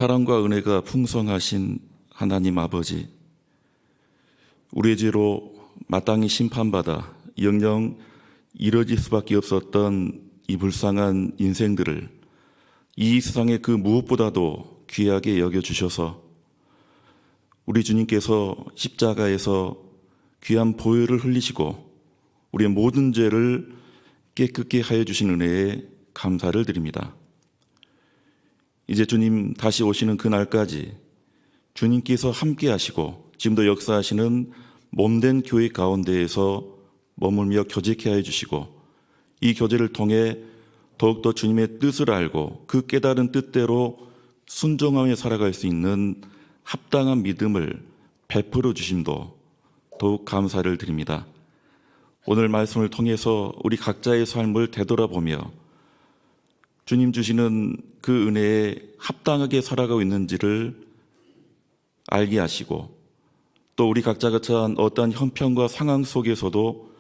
사랑과 은혜가 풍성하신 하나님 아버지, 우리의 죄로 마땅히 심판받아 영영 이뤄질 수밖에 없었던 이 불쌍한 인생들을 이 세상의 그 무엇보다도 귀하게 여겨주셔서 우리 주님께서 십자가에서 귀한 보혈을 흘리시고 우리의 모든 죄를 깨끗게 하여 주신 은혜에 감사를 드립니다. 이제 주님 다시 오시는 그날까지 주님께서 함께 하시고 지금도 역사하시는 몸된 교회 가운데에서 머물며 교제케 하여 주시고 이 교제를 통해 더욱더 주님의 뜻을 알고 그 깨달은 뜻대로 순종하며 살아갈 수 있는 합당한 믿음을 베풀어 주심도 더욱 감사를 드립니다. 오늘 말씀을 통해서 우리 각자의 삶을 되돌아보며 주님 주시는 그 은혜에 합당하게 살아가고 있는지를 알게 하시고 또 우리 각자가 처한 어떠한 형편과 상황 속에서도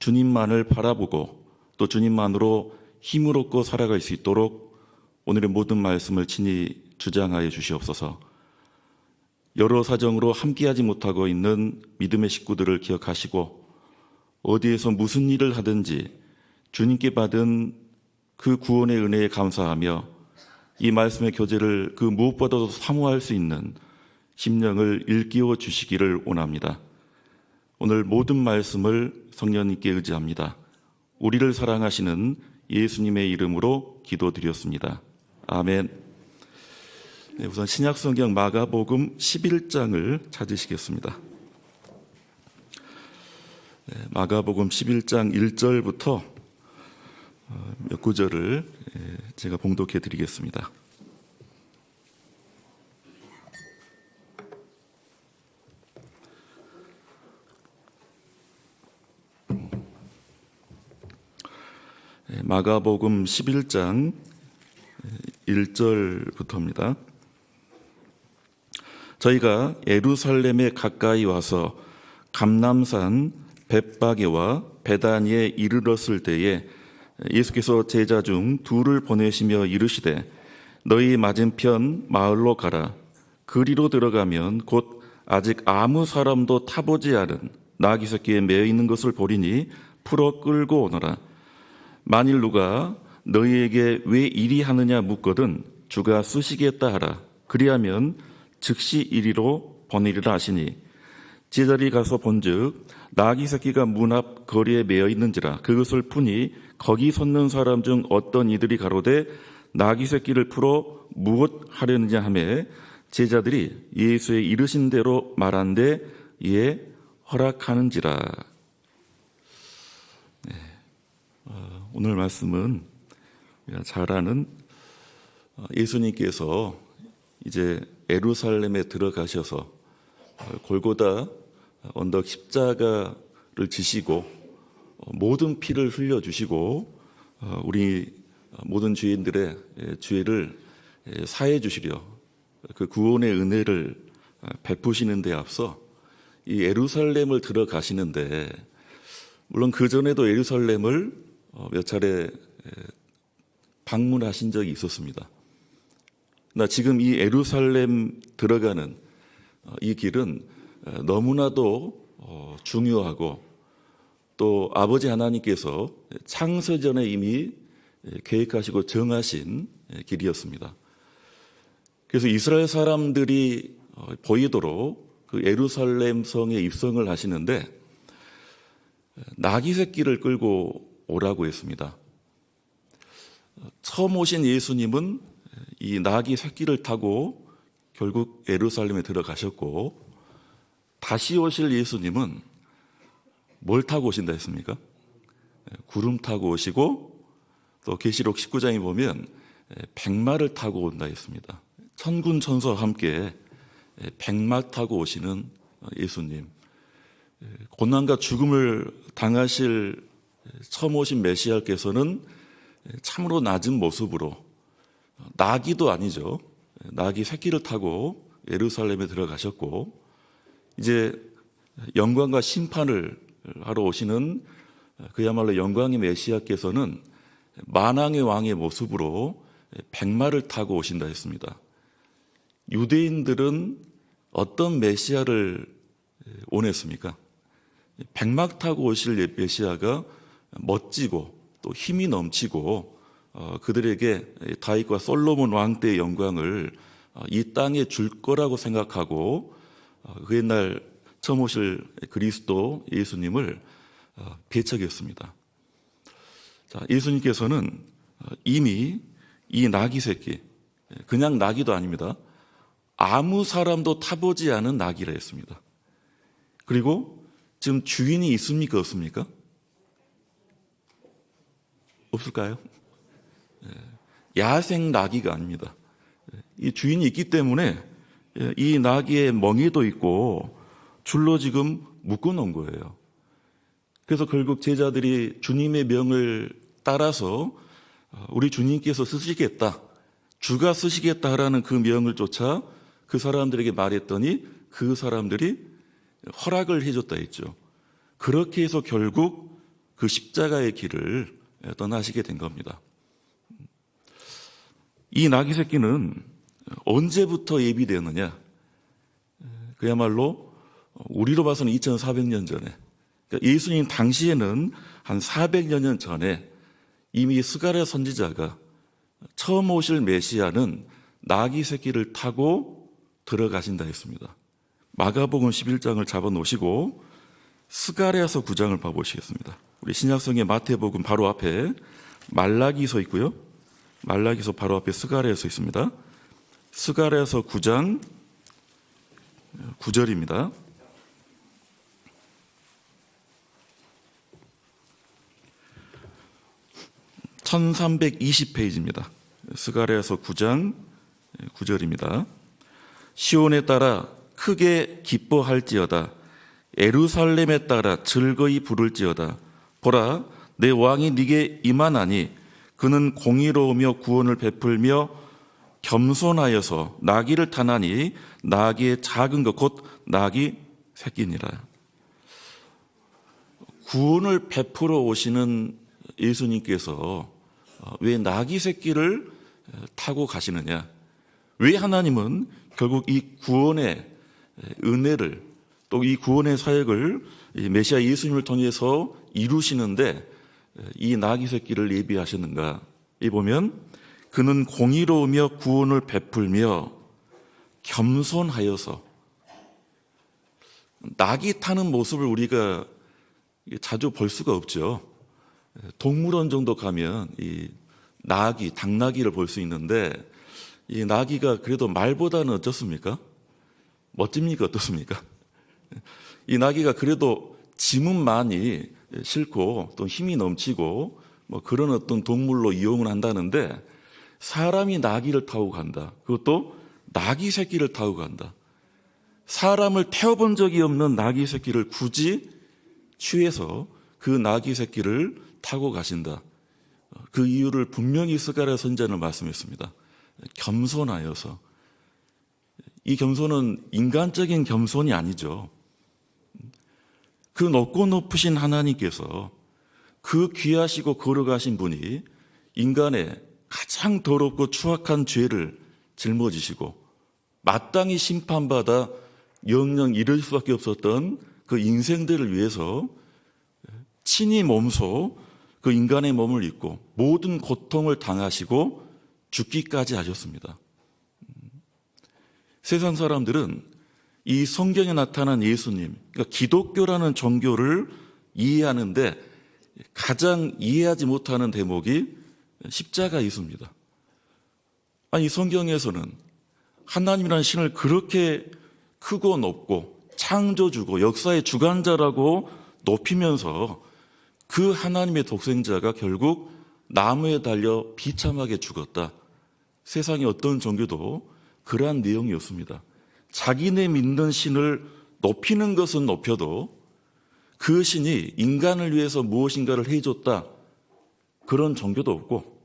주님만을 바라보고 또 주님만으로 힘을 얻고 살아갈 수 있도록 오늘의 모든 말씀을 친히 주장하여 주시옵소서. 여러 사정으로 함께하지 못하고 있는 믿음의 식구들을 기억하시고 어디에서 무슨 일을 하든지 주님께 받은 그 구원의 은혜에 감사하며 이 말씀의 교제를 그 무엇보다도 사모할 수 있는 심령을 일깨워 주시기를 원합니다. 오늘 모든 말씀을 성령님께 의지합니다. 우리를 사랑하시는 예수님의 이름으로 기도드렸습니다. 아멘. 네, 우선 신약성경 마가복음 11장을 찾으시겠습니다. 네, 마가복음 11장 1절부터 몇 구절을 제가 봉독해 드리겠습니다. 마가복음 11장 1절부터입니다. 저희가 예루살렘에 가까이 와서 감람산 벳바게와 베다니에 이르렀을 때에 예수께서 제자 중 둘을 보내시며 이르시되 너희 맞은편 마을로 가라. 그리로 들어가면 곧 아직 아무 사람도 타보지 않은 나귀 새끼에 매어 있는 것을 보리니 풀어 끌고 오너라. 만일 누가 너희에게 왜 이리 하느냐 묻거든 주가 쓰시겠다 하라. 그리하면 즉시 이리로 보내리라 하시니 제자들이 가서 본즉 나귀 새끼가 문 앞 거리에 매어 있는지라. 그것을 푸니 거기 섰는 사람 중 어떤 이들이 가로되 나귀 새끼를 풀어 무엇 하려느냐 하매 제자들이 예수의 이르신 대로 말한데 이에 허락하는지라. 네. 오늘 말씀은 우리가 잘 아는 예수님께서 이제 예루살렘에 들어가셔서 골고다 언덕 십자가를 지시고 모든 피를 흘려주시고 우리 모든 죄인들의 죄를 사해 주시려 그 구원의 은혜를 베푸시는 데 앞서 이 예루살렘을 들어가시는데 물론 그전에도 예루살렘을 몇 차례 방문하신 적이 있었습니다. 그러나 지금 이 예루살렘 들어가는 이 길은 너무나도 중요하고 또 아버지 하나님께서 창세전에 이미 계획하시고 정하신 길이었습니다. 그래서 이스라엘 사람들이 보이도록 그 예루살렘 성에 입성을 하시는데 나귀 새끼를 끌고 오라고 했습니다. 처음 오신 예수님은 이 나귀 새끼를 타고 결국 예루살렘에 들어가셨고 다시 오실 예수님은 뭘 타고 오신다 했습니까? 구름 타고 오시고 또 계시록 19장에 보면 백마를 타고 온다 했습니다. 천군 천사와 함께 백마 타고 오시는 예수님, 고난과 죽음을 당하실 처음 오신 메시아께서는 참으로 낮은 모습으로 나귀도 아니죠. 나귀 새끼를 타고 예루살렘에 들어가셨고 이제 영광과 심판을 하러 오시는 그야말로 영광의 메시아께서는 만왕의 왕의 모습으로 백마를 타고 오신다 했습니다. 유대인들은 어떤 메시아를 원했습니까? 백막 타고 오실 메시아가 멋지고 또 힘이 넘치고 그들에게 다윗과 솔로몬 왕 때의 영광을 이 땅에 줄 거라고 생각하고 그 옛날 처음 오실 그리스도 예수님을 배척했습니다. 자, 예수님께서는 이미 이 나귀 새끼, 그냥 나귀도 아닙니다. 아무 사람도 타보지 않은 나귀라 했습니다. 그리고 지금 주인이 있습니까? 없습니까? 없을까요? 야생 나귀가 아닙니다. 이 주인이 있기 때문에 이 나귀의 멍에도 있고 줄로 지금 묶어 놓은 거예요. 그래서 결국 제자들이 주님의 명을 따라서 우리 주님께서 쓰시겠다, 주가 쓰시겠다라는 그 명을 쫓아 그 사람들에게 말했더니 그 사람들이 허락을 해줬다 했죠. 그렇게 해서 결국 그 십자가의 길을 떠나시게 된 겁니다. 이 나귀 새끼는 언제부터 예비되었느냐? 그야말로 우리로 봐서는 2400년 전에, 그러니까 예수님 당시에는 한 400여 년 전에 이미 스가랴 선지자가 처음 오실 메시아는 나귀 새끼를 타고 들어가신다 했습니다. 마가복음 11장을 잡아놓으시고 스가랴서 9장을 봐보시겠습니다. 우리 신약성의 마태복음 바로 앞에 말라기서 있고요. 말라기서 바로 앞에 스가랴서 있습니다. 스가랴서 9장 9절입니다. (1320페이지입니다) 스가랴서 9장 9절입니다. 시온에 따라 크게 기뻐할지어다. 예루살렘에 따라 즐거이 부를지어다. 보라, 내 왕이 네게 임하나니 그는 공의로우며 구원을 베풀며 겸손하여서 나귀를 타나니 나귀의 작은 것 곧 나귀 새끼니라. 구원을 베풀어 오시는 예수님께서 왜 나귀 새끼를 타고 가시느냐? 왜 하나님은 결국 이 구원의 은혜를, 또 이 구원의 사역을 메시아 예수님을 통해서 이루시는데 이 나귀 새끼를 예비하셨는가? 이 보면 그는 공의로우며 구원을 베풀며 겸손하여서, 나귀 타는 모습을 우리가 자주 볼 수가 없죠. 동물원 정도 가면 이 나귀, 당나귀를 볼 수 있는데 이 나귀가 그래도 말보다는 어떻습니까? 멋집니까? 어떻습니까? 이 나귀가 그래도 짐은 많이 싣고 또 힘이 넘치고 뭐 그런 어떤 동물로 이용을 한다는데 사람이 나귀를 타고 간다. 그것도 나귀 새끼를 타고 간다. 사람을 태워본 적이 없는 나귀 새끼를 굳이 취해서 그 나귀 새끼를 타고 가신다. 그 이유를 분명히 스가랴 선지자는 말씀했습니다. 겸손하여서. 이 겸손은 인간적인 겸손이 아니죠. 그 높고 높으신 하나님께서 그 귀하시고 거룩하신 분이 인간의 가장 더럽고 추악한 죄를 짊어지시고 마땅히 심판받아 영영 이를 수밖에 없었던 그 인생들을 위해서 친히 몸소 그 인간의 몸을 입고 모든 고통을 당하시고 죽기까지 하셨습니다. 세상 사람들은 이 성경에 나타난 예수님, 그러니까 기독교라는 종교를 이해하는데 가장 이해하지 못하는 대목이 십자가 예수입니다. 아니, 성경에서는 하나님이라는 신을 그렇게 크고 높고 창조주고 역사의 주관자라고 높이면서 그 하나님의 독생자가 결국 나무에 달려 비참하게 죽었다. 세상의 어떤 종교도 그러한 내용이 없습니다. 자기네 믿는 신을 높이는 것은 높여도 그 신이 인간을 위해서 무엇인가를 해줬다. 그런 종교도 없고,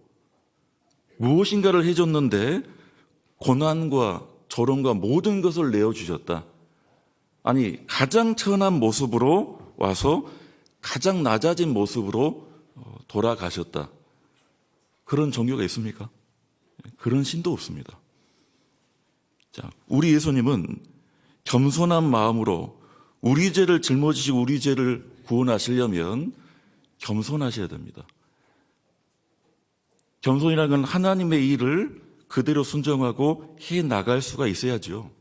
무엇인가를 해줬는데 고난과 조롱과 모든 것을 내어주셨다. 아니, 가장 천한 모습으로 와서 가장 낮아진 모습으로 돌아가셨다. 그런 종교가 있습니까? 그런 신도 없습니다. 자, 우리 예수님은 겸손한 마음으로 우리 죄를 짊어지시고 우리 죄를 구원하시려면 겸손하셔야 됩니다. 겸손이라는 건 하나님의 일을 그대로 순종하고 해 나갈 수가 있어야죠.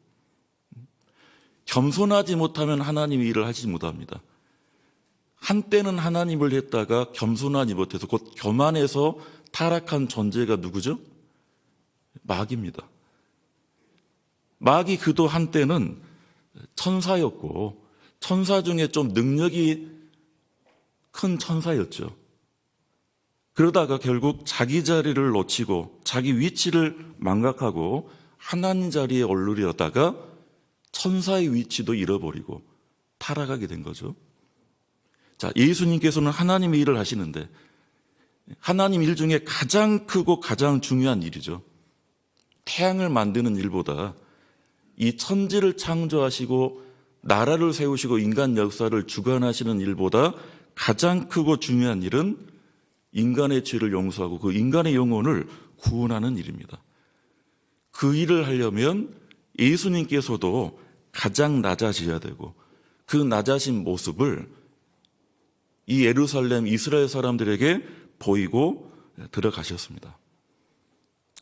겸손하지 못하면 하나님의 일을 하지 못합니다. 한때는 하나님을 했다가 겸손하지 못해서 곧 교만해서 타락한 존재가 누구죠? 마귀입니다. 마귀 그도 한때는 천사였고 천사 중에 좀 능력이 큰 천사였죠. 그러다가 결국 자기 자리를 놓치고 자기 위치를 망각하고 하나님 자리에 오르려다가 천사의 위치도 잃어버리고 타락하게 된 거죠. 자, 예수님께서는 하나님의 일을 하시는데 하나님 일 중에 가장 크고 가장 중요한 일이죠. 태양을 만드는 일보다 이 천지를 창조하시고 나라를 세우시고 인간 역사를 주관하시는 일보다 가장 크고 중요한 일은 인간의 죄를 용서하고 그 인간의 영혼을 구원하는 일입니다. 그 일을 하려면 예수님께서도 가장 낮아지셔야 되고 그 낮아진 모습을 이 예루살렘 이스라엘 사람들에게 보이고 들어가셨습니다.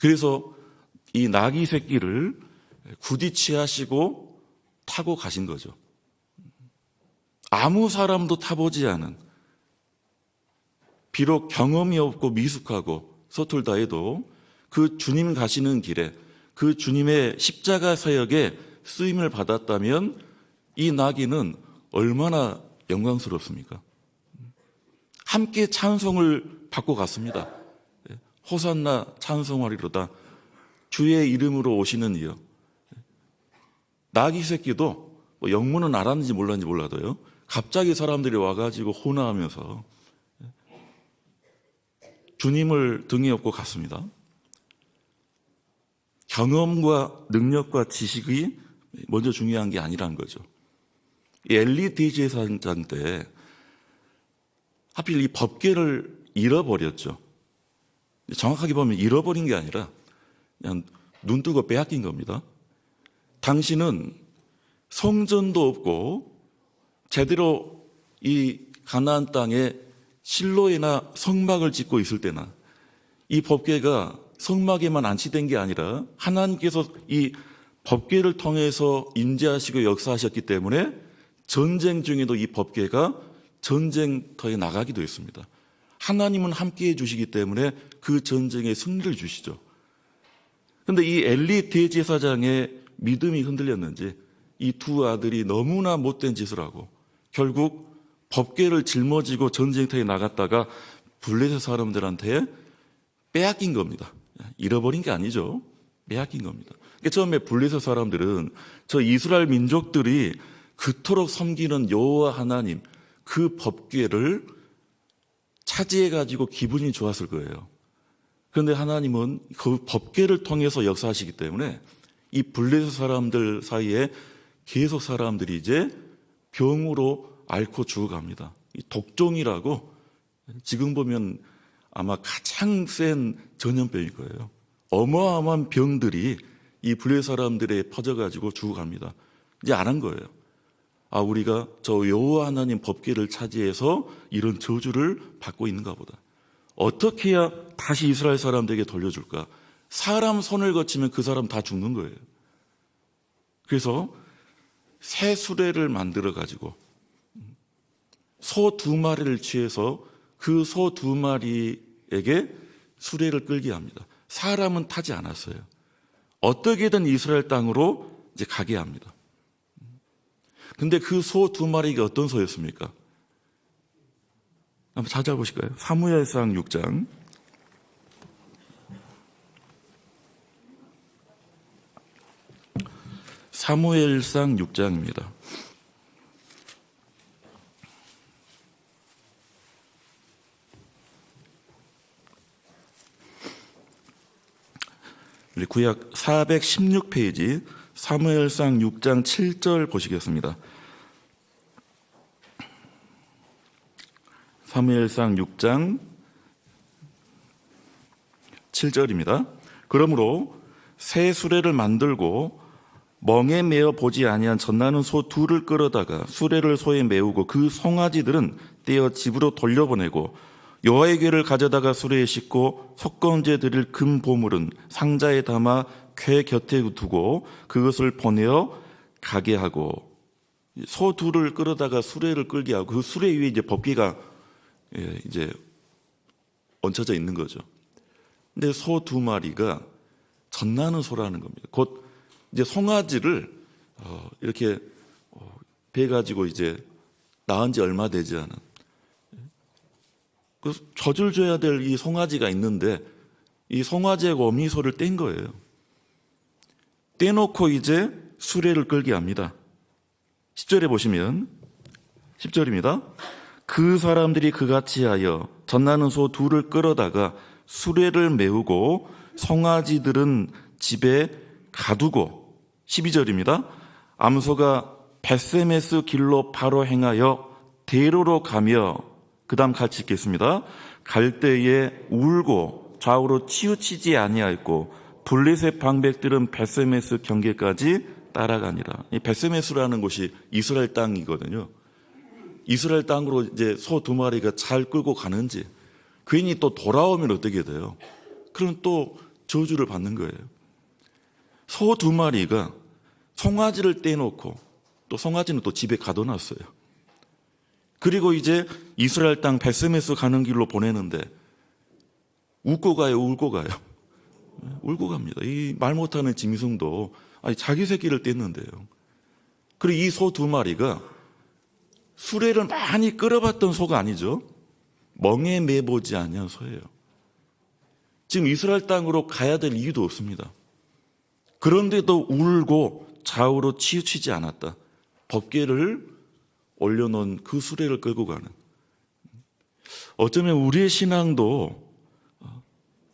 그래서 이 나귀 새끼를 굳이 취하시고 타고 가신 거죠. 아무 사람도 타보지 않은, 비록 경험이 없고 미숙하고 서툴다 해도 그 주님 가시는 길에 그 주님의 십자가 사역에 쓰임을 받았다면 이 나귀는 얼마나 영광스럽습니까? 함께 찬송을 받고 갔습니다. 호산나 찬송하리로다 주의 이름으로 오시는 이여. 나귀 새끼도 영문은 알았는지 몰랐는지 몰라도요, 갑자기 사람들이 와가지고 호나하면서 주님을 등에 업고 갔습니다. 경험과 능력과 지식이 먼저 중요한 게 아니라는 거죠. 엘리 대제사장 때 하필 이 법궤를 잃어버렸죠. 정확하게 보면 잃어버린 게 아니라 그냥 눈 뜨고 빼앗긴 겁니다. 당신은 성전도 없고 제대로 이 가나안 땅에 실로에나 성막을 짓고 있을 때나 이 법궤가 성막에만 안치된 게 아니라 하나님께서 이 법궤를 통해서 임재하시고 역사하셨기 때문에 전쟁 중에도 이 법궤가 전쟁터에 나가기도 했습니다. 하나님은 함께해 주시기 때문에 그 전쟁에 승리를 주시죠. 그런데 이 엘리 대제사장의 믿음이 흔들렸는지 이 두 아들이 너무나 못된 짓을 하고 결국 법궤를 짊어지고 전쟁터에 나갔다가 블레셋 사람들한테 빼앗긴 겁니다. 잃어버린 게 아니죠. 빼앗긴 겁니다. 그러니까 처음에 블레셋 사람들은 저 이스라엘 민족들이 그토록 섬기는 여호와 하나님 그 법궤를 차지해가지고 기분이 좋았을 거예요. 그런데 하나님은 그 법궤를 통해서 역사하시기 때문에 이 블레셋 사람들 사이에 계속 사람들이 이제 병으로 앓고 죽어갑니다. 이 독종이라고 지금 보면 아마 가장 센 전염병일 거예요. 어마어마한 병들이 이 블레셋 사람들에 퍼져가지고 죽어갑니다. 이제 안 한 거예요. 아, 우리가 저 여호와 하나님 법궤를 차지해서 이런 저주를 받고 있는가 보다. 어떻게 해야 다시 이스라엘 사람들에게 돌려줄까? 사람 손을 거치면 그 사람 다 죽는 거예요. 그래서 새 수레를 만들어 가지고 소 2마리를 취해서 그 소 2마리에게 수레를 끌게 합니다. 사람은 타지 않았어요. 어떻게든 이스라엘 땅으로 이제 가게 합니다. 근데 그 소 2마리가 어떤 소였습니까? 한번 찾아보실까요? 사무엘상 6장. 사무엘상 6장입니다. 우리 구약 416페이지 사무엘상 6장 7절 보시겠습니다. 사무엘상 6장 7절입니다. 그러므로 새 수레를 만들고 멍에 매어 보지 아니한 젖나는 소 둘을 끌어다가 수레를 소에 메우고 그 송아지들은 떼어 집으로 돌려보내고 여호와의 궤를 가져다가 수레에 싣고 속건제 드릴 금 보물은 상자에 담아 궤 곁에 두고 그것을 보내어 가게 하고, 소 둘을 끌어다가 수레를 끌게 하고 그 수레 위에 이제 법궤가 이제 얹혀져 있는 거죠. 근데 소 두 마리가 젖나는 소라는 겁니다. 곧 이제 송아지를 이렇게 배 가지고 이제 낳은 지 얼마 되지 않은, 그 젖을 줘야 될 이 송아지가 있는데 이 송아지하고 어미소를 뗀 거예요. 떼놓고 이제 수레를 끌게 합니다. 10절에 보시면 10절입니다. 그 사람들이 그같이 하여 젖나는 소 둘을 끌어다가 수레를 메우고 송아지들은 집에 가두고, 12절입니다. 암소가 벳세메스 길로 바로 행하여 대로로 가며, 그 다음 같이 읽겠습니다. 갈 때에 울고 좌우로 치우치지 아니하였고 블레셋 방백들은 벳세메스 경계까지 따라가니라. 이 벳세메스라는 곳이 이스라엘 땅이거든요. 이스라엘 땅으로 이제 소 두 마리가 잘 끌고 가는지, 괜히 또 돌아오면 어떻게 돼요? 그럼 또 저주를 받는 거예요. 소 두 마리가 송아지를 떼놓고, 또 송아지는 또 집에 가둬놨어요. 그리고 이제 이스라엘 땅 벳세메스 가는 길로 보내는데 웃고 가요, 울고 가요? 울고 갑니다. 이 말 못하는 짐승도 자기 새끼를 뗐는데요. 그리고 이 소 두 마리가 수레를 많이 끌어봤던 소가 아니죠. 멍에 매보지 아니한 소예요. 지금 이스라엘 땅으로 가야 될 이유도 없습니다. 그런데도 울고 좌우로 치우치지 않았다. 법궤를 올려놓은 그 수레를 끌고 가는. 어쩌면 우리의 신앙도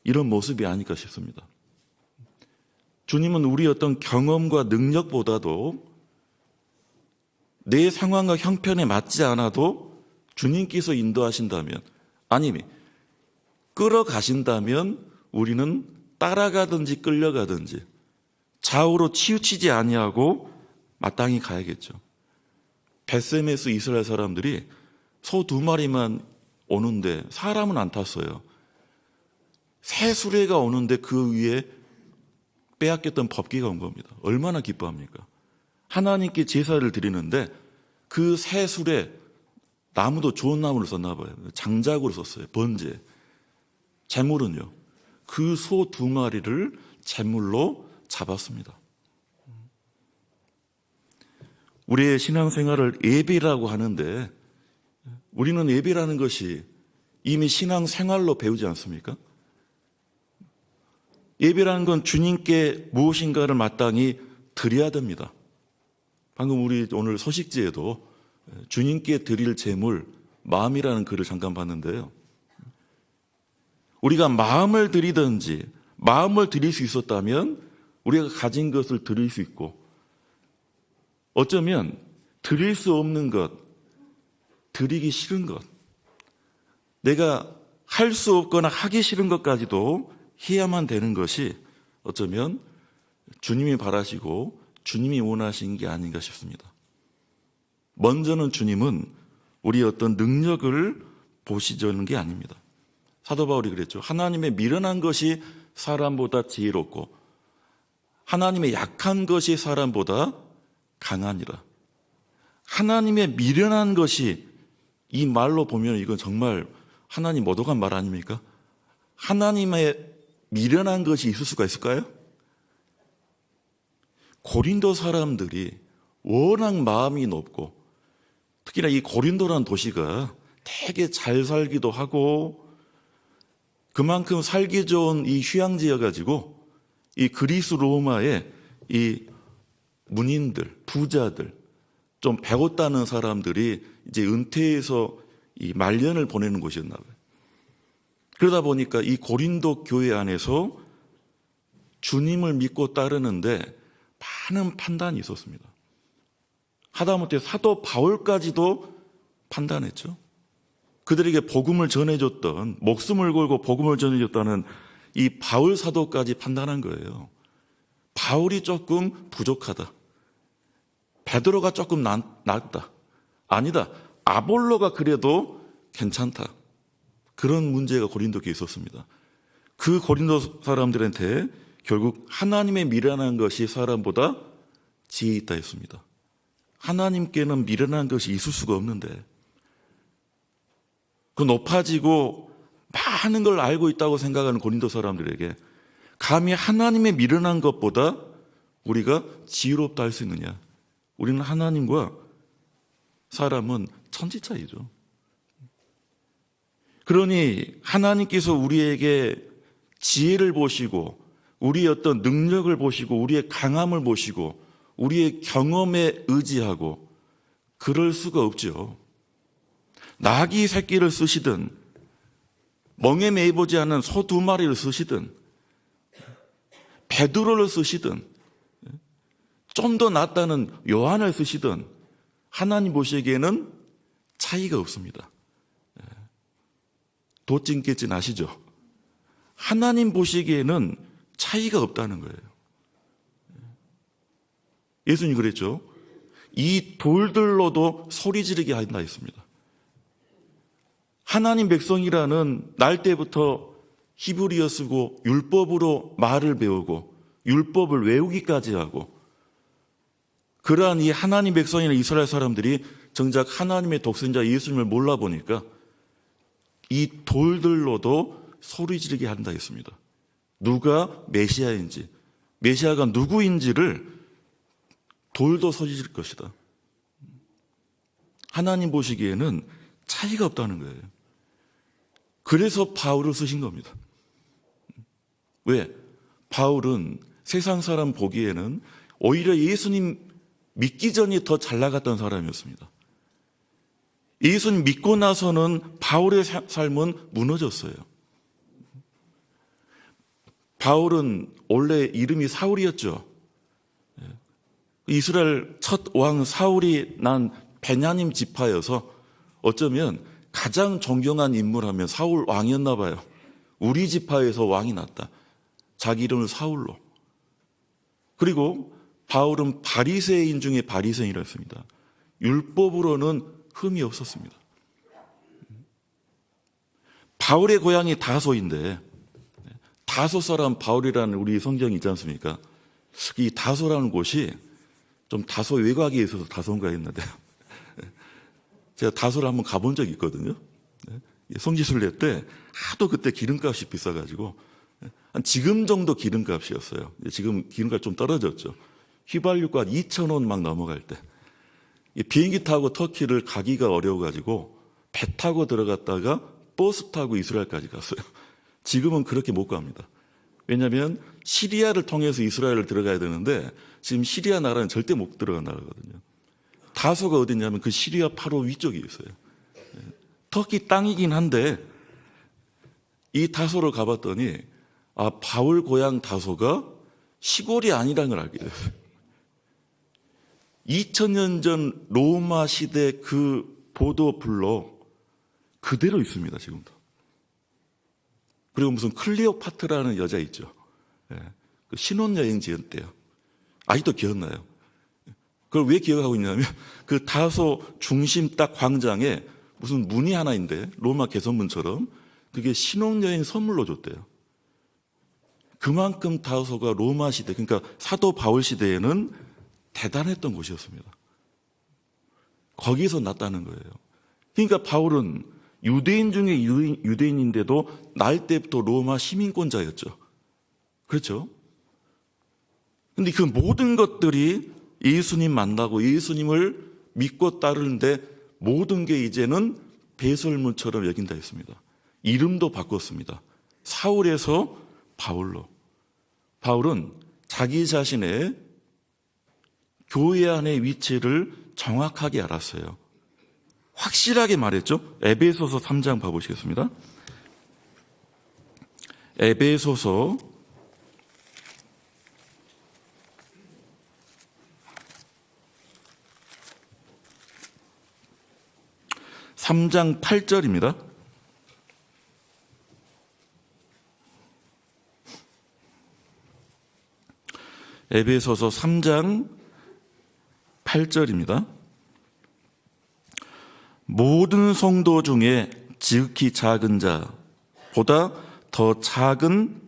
이런 모습이 아닐까 싶습니다. 주님은 우리 어떤 경험과 능력보다도 내 상황과 형편에 맞지 않아도 주님께서 인도하신다면, 아니면 끌어가신다면 우리는 따라가든지 끌려가든지 좌우로 치우치지 아니하고 마땅히 가야겠죠. 벳세메스 이스라엘 사람들이 소 두 마리만 오는데 사람은 안 탔어요. 새 수레가 오는데 그 위에 빼앗겼던 법궤가 온 겁니다. 얼마나 기뻐합니까? 하나님께 제사를 드리는데 그 새 수레, 나무도 좋은 나무를 썼나 봐요. 장작으로 썼어요. 번제. 제물은요, 그 소 두 마리를 제물로 잡았습니다. 우리의 신앙생활을 예배라고 하는데, 우리는 예배라는 것이 이미 신앙생활로 배우지 않습니까? 예배라는 건 주님께 무엇인가를 마땅히 드려야 됩니다. 방금 우리 오늘 소식지에도 주님께 드릴 제물, 마음이라는 글을 잠깐 봤는데요. 우리가 마음을 드리든지 마음을 드릴 수 있었다면 우리가 가진 것을 드릴 수 있고, 어쩌면 드릴 수 없는 것, 드리기 싫은 것, 내가 할 수 없거나 하기 싫은 것까지도 해야만 되는 것이 어쩌면 주님이 바라시고 주님이 원하신 게 아닌가 싶습니다. 먼저는 주님은 우리의 어떤 능력을 보시려는 게 아닙니다. 사도 바울이 그랬죠. 하나님의 미련한 것이 사람보다 지혜롭고 하나님의 약한 것이 사람보다 강하니라. 하나님의 미련한 것이, 이 말로 보면 이건 정말 하나님 얻어간 말 아닙니까? 하나님의 미련한 것이 있을 수가 있을까요? 고린도 사람들이 워낙 마음이 높고, 특히나 이 고린도라는 도시가 되게 잘 살기도 하고 그만큼 살기 좋은 이 휴양지여가지고 이 그리스 로마의 이 문인들, 부자들, 좀 배웠다는 사람들이 이제 은퇴해서 이 말년을 보내는 곳이었나 봐요. 그러다 보니까 이 고린도 교회 안에서 주님을 믿고 따르는데 많은 판단이 있었습니다. 하다못해 사도 바울까지도 판단했죠. 그들에게 복음을 전해줬던, 목숨을 걸고 복음을 전해줬다는 이 바울 사도까지 판단한 거예요. 바울이 조금 부족하다. 베드로가 조금 낫다. 아니다. 아볼로가 그래도 괜찮다. 그런 문제가 고린도에 있었습니다. 그 고린도 사람들한테 결국 하나님의 미련한 것이 사람보다 지혜 있다 했습니다. 하나님께는 미련한 것이 있을 수가 없는데 그 높아지고 많은 걸 알고 있다고 생각하는 고린도 사람들에게 감히 하나님의 미련한 것보다 우리가 지혜롭다 할 수 있느냐? 우리는 하나님과 사람은 천지 차이죠. 그러니 하나님께서 우리에게 지혜를 보시고 우리의 어떤 능력을 보시고 우리의 강함을 보시고 우리의 경험에 의지하고 그럴 수가 없죠. 나귀 새끼를 쓰시든 멍에 매이보지 않은 소 2마리를 쓰시든 베드로를 쓰시든 좀 더 낫다는 요한을 쓰시든 하나님 보시기에는 차이가 없습니다. 도찐깨찐 아시죠? 하나님 보시기에는 차이가 없다는 거예요. 예수님 그랬죠. 이 돌들로도 소리 지르게 한다 했습니다. 하나님 백성이라는 날 때부터 히브리어 쓰고 율법으로 말을 배우고 율법을 외우기까지 하고 그러한 이 하나님 백성이나 이스라엘 사람들이 정작 하나님의 독생자 예수님을 몰라 보니까 이 돌들로도 소리 지르게 한다 했습니다. 누가 메시아인지, 메시아가 누구인지를 돌도 소리 지를 것이다. 하나님 보시기에는 차이가 없다는 거예요. 그래서 바울을 쓰신 겁니다. 왜? 바울은 세상 사람 보기에는 오히려 예수님 믿기 전이 더 잘 나갔던 사람이었습니다. 예수님 믿고 나서는 바울의 삶은 무너졌어요. 바울은 원래 이름이 사울이었죠. 이스라엘 첫 왕 사울이 난 베냐민 지파여서 어쩌면 가장 존경한 인물하면 사울 왕이었나 봐요. 우리 지파에서 왕이 났다. 자기 이름을 사울로. 그리고 바울은 바리새인 중에 바리새인이라 했습니다. 율법으로는 흠이 없었습니다. 바울의 고향이 다소인데 다소 사람 바울이라는 우리 성경이 있지 않습니까? 이 다소라는 곳이 좀 다소 외곽에 있어서 다소인가 했는데 제가 다소를 한번 가본 적이 있거든요. 성지순례 때 하도 그때 기름값이 비싸가지고 한 지금 정도 기름값이었어요. 지금 기름값 좀 떨어졌죠. 휘발유가 2,000원 막 넘어갈 때 비행기 타고 터키를 가기가 어려워가지고 배 타고 들어갔다가 버스 타고 이스라엘까지 갔어요. 지금은 그렇게 못 갑니다. 왜냐하면 시리아를 통해서 이스라엘을 들어가야 되는데 지금 시리아 나라는 절대 못 들어간 나라거든요. 다소가 어디냐면 그 시리아 바로 위쪽에 있어요. 터키 땅이긴 한데 이 다소를 가봤더니 바울 고향 다소가 시골이 아니라는 걸 알게 됐어요. 2000년 전 로마 시대 그 보도블록 그대로 있습니다, 지금도. 그리고 무슨 클레오파트라는 여자 있죠. 그 신혼여행 지었대요. 아직도 기억나요. 그걸 왜 기억하고 있냐면 그 다소 중심 딱 광장에 무슨 문이 하나 있는데 로마 개선문처럼 그게 신혼여행 선물로 줬대요. 그만큼 다소가 로마 시대, 그러니까 사도 바울 시대에는 대단했던 곳이었습니다. 거기서 났다는 거예요. 그러니까 바울은 유대인 중에 유대인인데도 날 때부터 로마 시민권자였죠. 그렇죠? 근데 그 모든 것들이 예수님 만나고 예수님을 믿고 따르는데 모든 게 이제는 배설물처럼 여긴다 했습니다. 이름도 바꿨습니다. 사울에서 바울로. 바울은 자기 자신의 교회 안의 위치를 정확하게 알았어요. 확실하게 말했죠. 에베소서 3장 봐보시겠습니다. 에베소서 3장 8절입니다. 에베소서 3장 8절입니다. 모든 성도 중에 지극히 작은 자보다 더 작은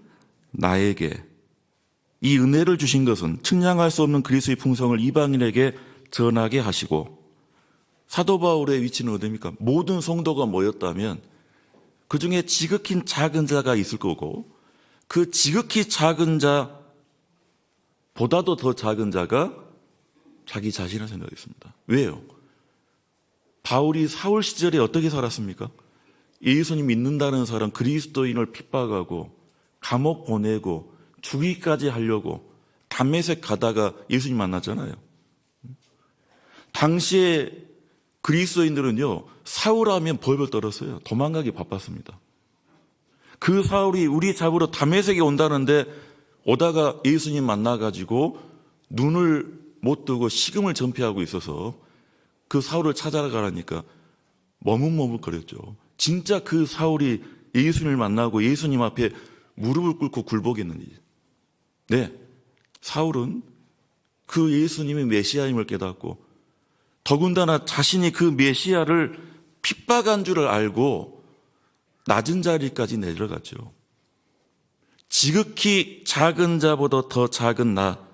나에게 이 은혜를 주신 것은 측량할 수 없는 그리스도의 풍성을 이방인에게 전하게 하시고, 사도 바울의 위치는 어디입니까? 모든 성도가 모였다면 그 중에 지극히 작은 자가 있을 거고, 그 지극히 작은 자보다도 더 작은 자가 자기 자신을 생각했습니다. 왜요? 바울이 사울 시절에 어떻게 살았습니까? 예수님 믿는다는 사람, 그리스도인을 핍박하고 감옥 보내고 죽이기까지 하려고 담메색 가다가 예수님 만났잖아요. 당시에 그리스도인들은요, 사울하면 벌벌 떨었어요. 도망가기 바빴습니다. 그 사울이 우리 잡으러 담메색에 온다는데 오다가 예수님 만나가지고 눈을 못 뜨고 식음을 전폐하고 있어서 그 사울을 찾아가라니까 머뭇머뭇거렸죠. 진짜 그 사울이 예수님을 만나고 예수님 앞에 무릎을 꿇고 굴복했는지. 네, 사울은 그 예수님이 메시아임을 깨닫고 더군다나 자신이 그 메시아를 핍박한 줄을 알고 낮은 자리까지 내려갔죠. 지극히 작은 자보다 더 작은 나,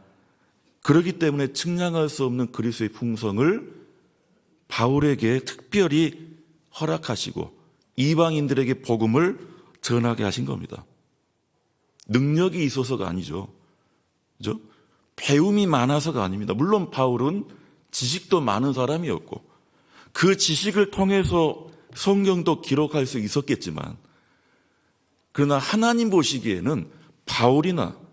그렇기 때문에 측량할 수 없는 그리스도의 풍성을 바울에게 특별히 허락하시고 이방인들에게 복음을 전하게 하신 겁니다. 능력이 있어서가 아니죠. 그죠? 배움이 많아서가 아닙니다. 물론 바울은 지식도 많은 사람이었고 그 지식을 통해서 성경도 기록할 수 있었겠지만, 그러나 하나님 보시기에는 바울이나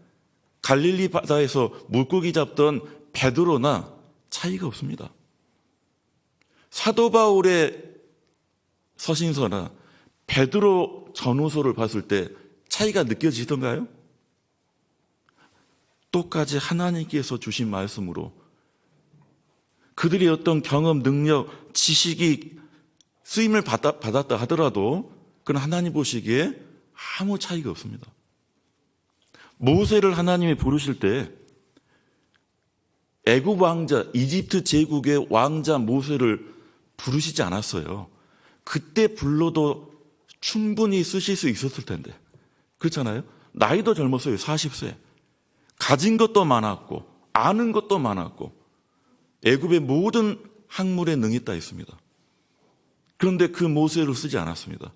갈릴리 바다에서 물고기 잡던 베드로나 차이가 없습니다. 사도 바울의 서신서나 베드로 전후서를 봤을 때 차이가 느껴지던가요? 똑같이 하나님께서 주신 말씀으로 그들의 어떤 경험, 능력, 지식이 쓰임을 받았다 하더라도 그건 하나님 보시기에 아무 차이가 없습니다. 모세를 하나님이 부르실 때 애굽 왕자, 이집트 제국의 왕자 모세를 부르시지 않았어요. 그때 불러도 충분히 쓰실 수 있었을 텐데. 그렇잖아요? 나이도 젊었어요. 40세. 가진 것도 많았고 아는 것도 많았고 애굽의 모든 학문에 능했다 했습니다. 그런데 그 모세를 쓰지 않았습니다.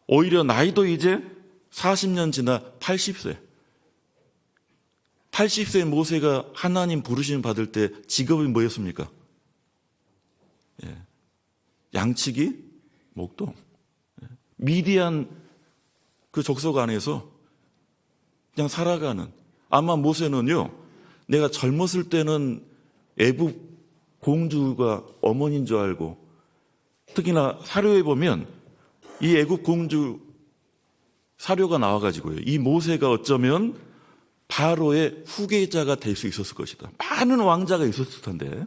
오히려 나이도 이제 40년 지나 80세. 80세 모세가 하나님 부르심 받을 때 직업이 뭐였습니까? 양치기, 목동. 미디안 그 족속 안에서 그냥 살아가는. 아마 모세는요, 내가 젊었을 때는 애굽 공주가 어머니인 줄 알고, 특히나 사료에 보면 이 애굽 공주 사료가 나와가지고요, 이 모세가 어쩌면 바로의 후계자가 될 수 있었을 것이다. 많은 왕자가 있었을 텐데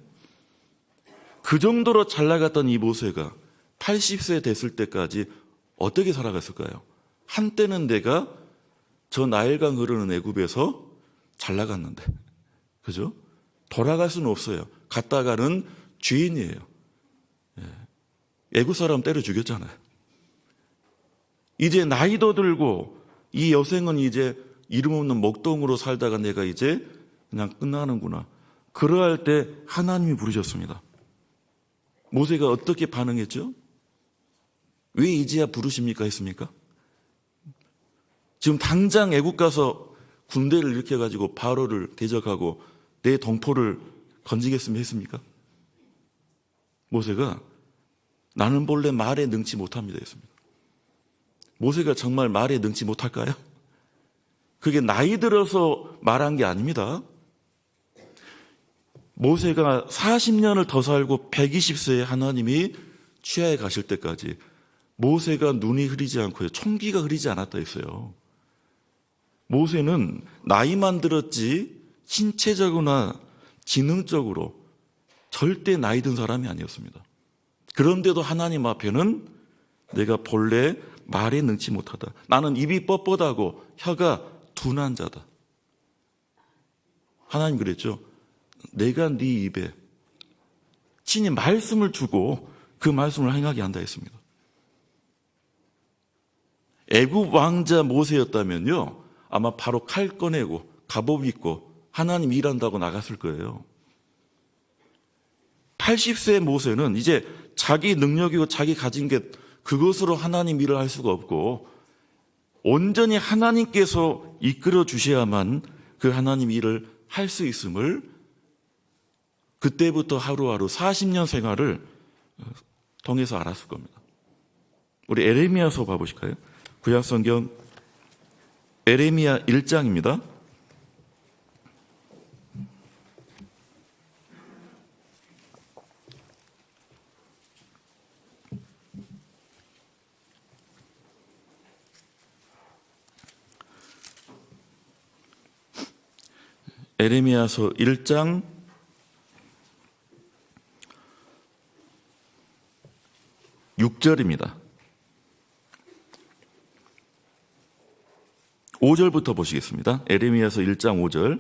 그 정도로 잘 나갔던 이 모세가 80세 됐을 때까지 어떻게 살아갔을까요? 한때는 내가 저 나일강 흐르는 애굽에서 잘 나갔는데, 그죠? 돌아갈 수는 없어요. 갔다가는 죄인이에요. 애굽 사람 때려 죽였잖아요. 이제 나이도 들고 이 여생은 이제 이름 없는 목동으로 살다가 내가 이제 그냥 끝나는구나. 그러할 때 하나님이 부르셨습니다. 모세가 어떻게 반응했죠? 왜 이제야 부르십니까 했습니까? 지금 당장 애국 가서 군대를 일으켜가지고 바로를 대적하고 내 동포를 건지겠으면 했습니까? 모세가 나는 본래 말에 능치 못합니다 했습니다. 모세가 정말 말에 능치 못할까요? 그게 나이 들어서 말한 게 아닙니다. 모세가 40년을 더 살고 120세에 하나님이 취하에 가실 때까지 모세가 눈이 흐리지 않고요, 총기가 흐리지 않았다 했어요. 모세는 나이만 들었지 신체적으로나 지능적으로 절대 나이 든 사람이 아니었습니다. 그런데도 하나님 앞에는 내가 본래 말에 능치 못하다. 나는 입이 뻣뻣하고 혀가 둔한 자다. 하나님 그랬죠. 내가 네 입에 친히 말씀을 주고 그 말씀을 행하게 한다 했습니다. 애굽 왕자 모세였다면요, 아마 바로 칼 꺼내고 갑옷 입고 하나님 일한다고 나갔을 거예요. 80세 모세는 이제 자기 능력이고 자기 가진 게 그것으로 하나님 일을 할 수가 없고 온전히 하나님께서 이끌어 주셔야만 그 하나님 일을 할 수 있음을 그때부터 하루하루 40년 생활을 통해서 알았을 겁니다. 우리 에레미야서 봐보실까요? 구약성경 에레미야 1장입니다. 에레미야서 1장 6절입니다. 5절부터 보시겠습니다. 에레미야서 1장 5절.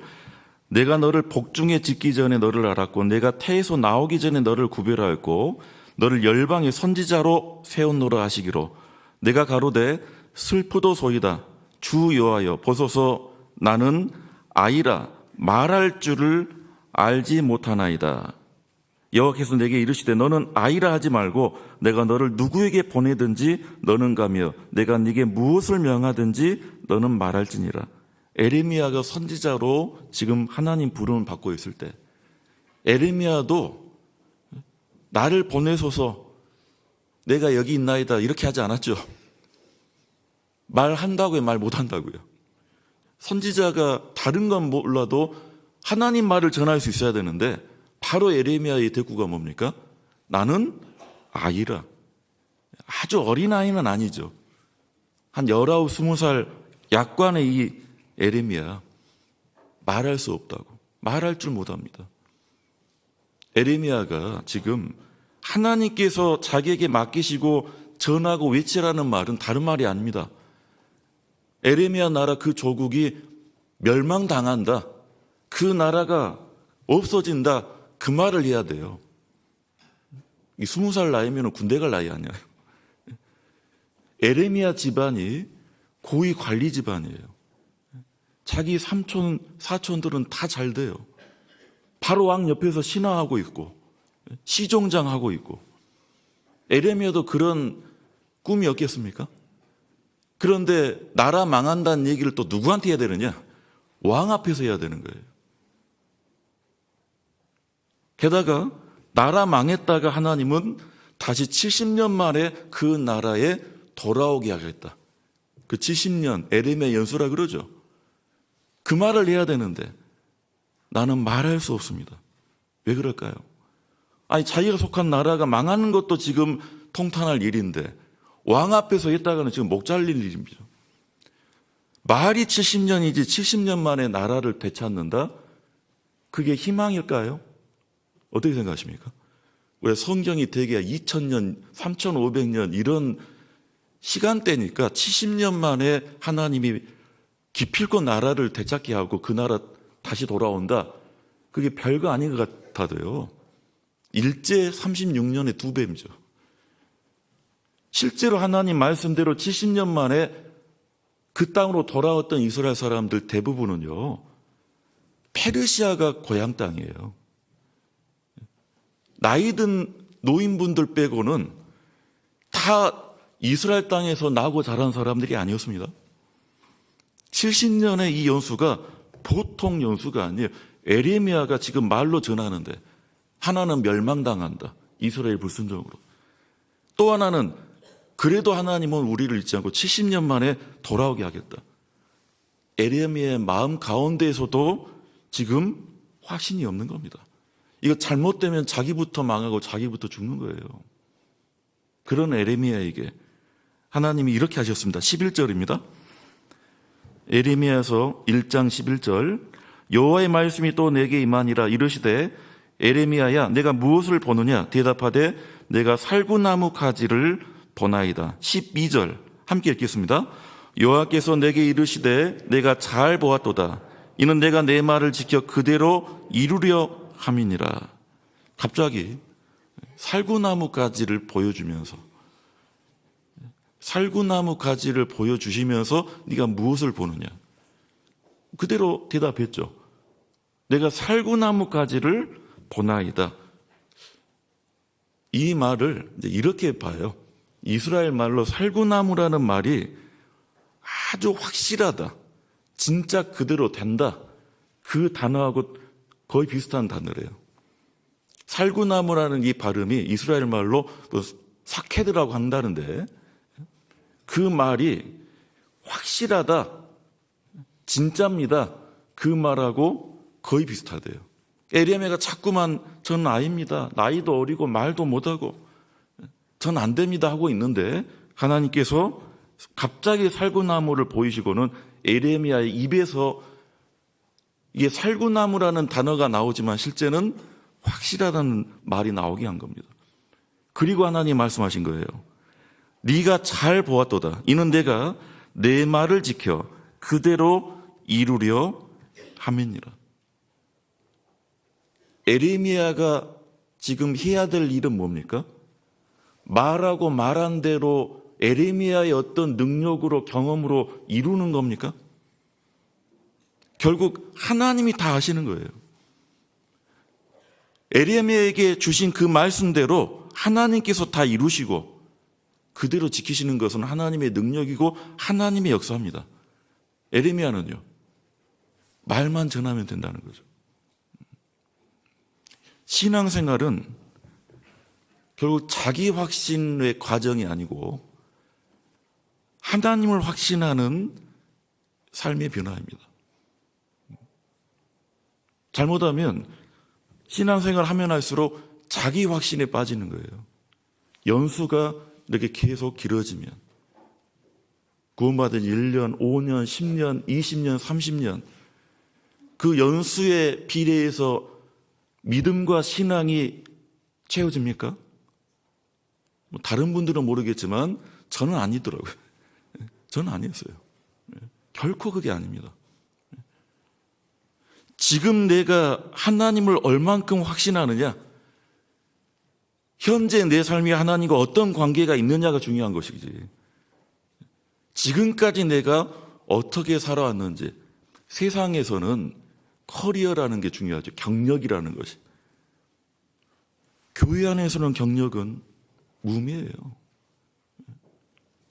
내가 너를 복중에 짓기 전에 너를 알았고 내가 태에서 나오기 전에 너를 구별하였고 너를 열방의 선지자로 세웠노라 하시기로 내가 가로되 슬프도소이다 주 여호와여 보소서 나는 아이라 말할 줄을 알지 못하나이다. 여호와께서 내게 이르시되 너는 아이라 하지 말고 내가 너를 누구에게 보내든지 너는 가며 내가 네게 무엇을 명하든지 너는 말할지니라. 에레미야가 선지자로 지금 하나님 부름을 받고 있을 때 에레미야도 나를 보내소서 내가 여기 있나이다 이렇게 하지 않았죠. 말한다고요, 말 못한다고요. 선지자가 다른 건 몰라도 하나님 말을 전할 수 있어야 되는데 바로 에레미야의 대꾸가 뭡니까? 나는 아이라. 아주 어린 아이는 아니죠. 한 19, 20살 약관의 이 에레미야 말할 수 없다고. 말할 줄 못합니다. 에레미야가 지금 하나님께서 자기에게 맡기시고 전하고 외치라는 말은 다른 말이 아닙니다. 에레미야 나라 그 조국이 멸망당한다. 그 나라가 없어진다. 그 말을 해야 돼요. 이 20살 나이면 군대 갈 나이 아니에요. 에레미야 집안이 고위 관리 집안이에요. 자기 삼촌, 사촌들은 다 잘 돼요. 바로 왕 옆에서 신하하고 있고 시종장하고 있고 에레미야도 그런 꿈이 없겠습니까? 그런데 나라 망한다는 얘기를 또 누구한테 해야 되느냐? 왕 앞에서 해야 되는 거예요. 게다가 나라 망했다가 하나님은 다시 70년 만에 그 나라에 돌아오게 하겠다. 그 70년 에레미야 연수라 그러죠. 그 말을 해야 되는데 나는 말할 수 없습니다. 왜 그럴까요? 아니 자기가 속한 나라가 망하는 것도 지금 통탄할 일인데 왕 앞에서 했다가는 지금 목 잘릴 일입니다. 말이 70년이지 70년 만에 나라를 되찾는다? 그게 희망일까요? 어떻게 생각하십니까? 왜 성경이 대개 2000년, 3500년 이런 시간대니까 70년 만에 하나님이 기필코 나라를 되찾게 하고 그 나라 다시 돌아온다. 그게 별거 아닌 것 같아도요. 일제 36년의 2배입니다. 실제로 하나님 말씀대로 70년 만에 그 땅으로 돌아왔던 이스라엘 사람들 대부분은요. 페르시아가 고향 땅이에요. 나이든 노인분들 빼고는 다 이스라엘 땅에서 나고 자란 사람들이 아니었습니다. 70년의 이 연수가 보통 연수가 아니에요. 에레미야가 지금 말로 전하는데 하나는 멸망당한다. 이스라엘 불순종으로. 또 하나는 그래도 하나님은 우리를 잊지 않고 70년 만에 돌아오게 하겠다. 에레미야의 마음 가운데에서도 지금 확신이 없는 겁니다. 이거 잘못되면 자기부터 망하고 자기부터 죽는 거예요. 그런 에레미야에게 하나님이 이렇게 하셨습니다. 11절입니다. 에레미야서 1장 11절 여호와의 말씀이 또 내게 임하니라 이르시되 에레미야야 내가 무엇을 보느냐 대답하되 내가 살구나무 가지를 보나이다. 12절 함께 읽겠습니다. 여호와께서 내게 이르시되 내가 잘 보았도다. 이는 내가 내 말을 지켜 그대로 이루려 함이니라. 갑자기 살구나무 가지를 보여주면서 살구나무 가지를 보여주시면서 네가 무엇을 보느냐? 그대로 대답했죠. 내가 살구나무 가지를 보나이다. 이 말을 이렇게 봐요. 이스라엘 말로 살구나무라는 말이 아주 확실하다. 진짜 그대로 된다. 그 단어하고 거의 비슷한 단어래요. 살구나무라는 이 발음이 이스라엘 말로 사케드라고 한다는데 그 말이 확실하다. 진짜입니다. 그 말하고 거의 비슷하대요. 에레미야가 자꾸만 저는 아입니다. 나이도 어리고 말도 못하고 전 안 됩니다 하고 있는데 하나님께서 갑자기 살구나무를 보이시고는 에레미야의 입에서 이게 살구나무라는 단어가 나오지만 실제는 확실하다는 말이 나오게 한 겁니다. 그리고 하나님 말씀하신 거예요. 네가 잘 보았도다. 이는 내가 내 말을 지켜 그대로 이루려 함이니라. 에레미야가 지금 해야 될 일은 뭡니까? 말하고 말한 대로 에레미야의 어떤 능력으로 경험으로 이루는 겁니까? 결국 하나님이 다 하시는 거예요. 에레미야에게 주신 그 말씀대로 하나님께서 다 이루시고 그대로 지키시는 것은 하나님의 능력이고 하나님의 역사입니다. 에레미야는요, 말만 전하면 된다는 거죠. 신앙생활은 결국 자기 확신의 과정이 아니고 하나님을 확신하는 삶의 변화입니다. 잘못하면 신앙생활 하면 할수록 자기 확신에 빠지는 거예요. 연수가 이렇게 계속 길어지면 구원받은 1년, 5년, 10년, 20년, 30년 그 연수에 비례해서 믿음과 신앙이 채워집니까? 다른 분들은 모르겠지만 저는 아니더라고요. 저는 아니었어요. 결코 그게 아닙니다. 지금 내가 하나님을 얼만큼 확신하느냐, 현재 내 삶이 하나님과 어떤 관계가 있느냐가 중요한 것이지. 지금까지 내가 어떻게 살아왔는지. 세상에서는 커리어라는 게 중요하죠. 경력이라는 것이. 교회 안에서는 경력은 무의미해요.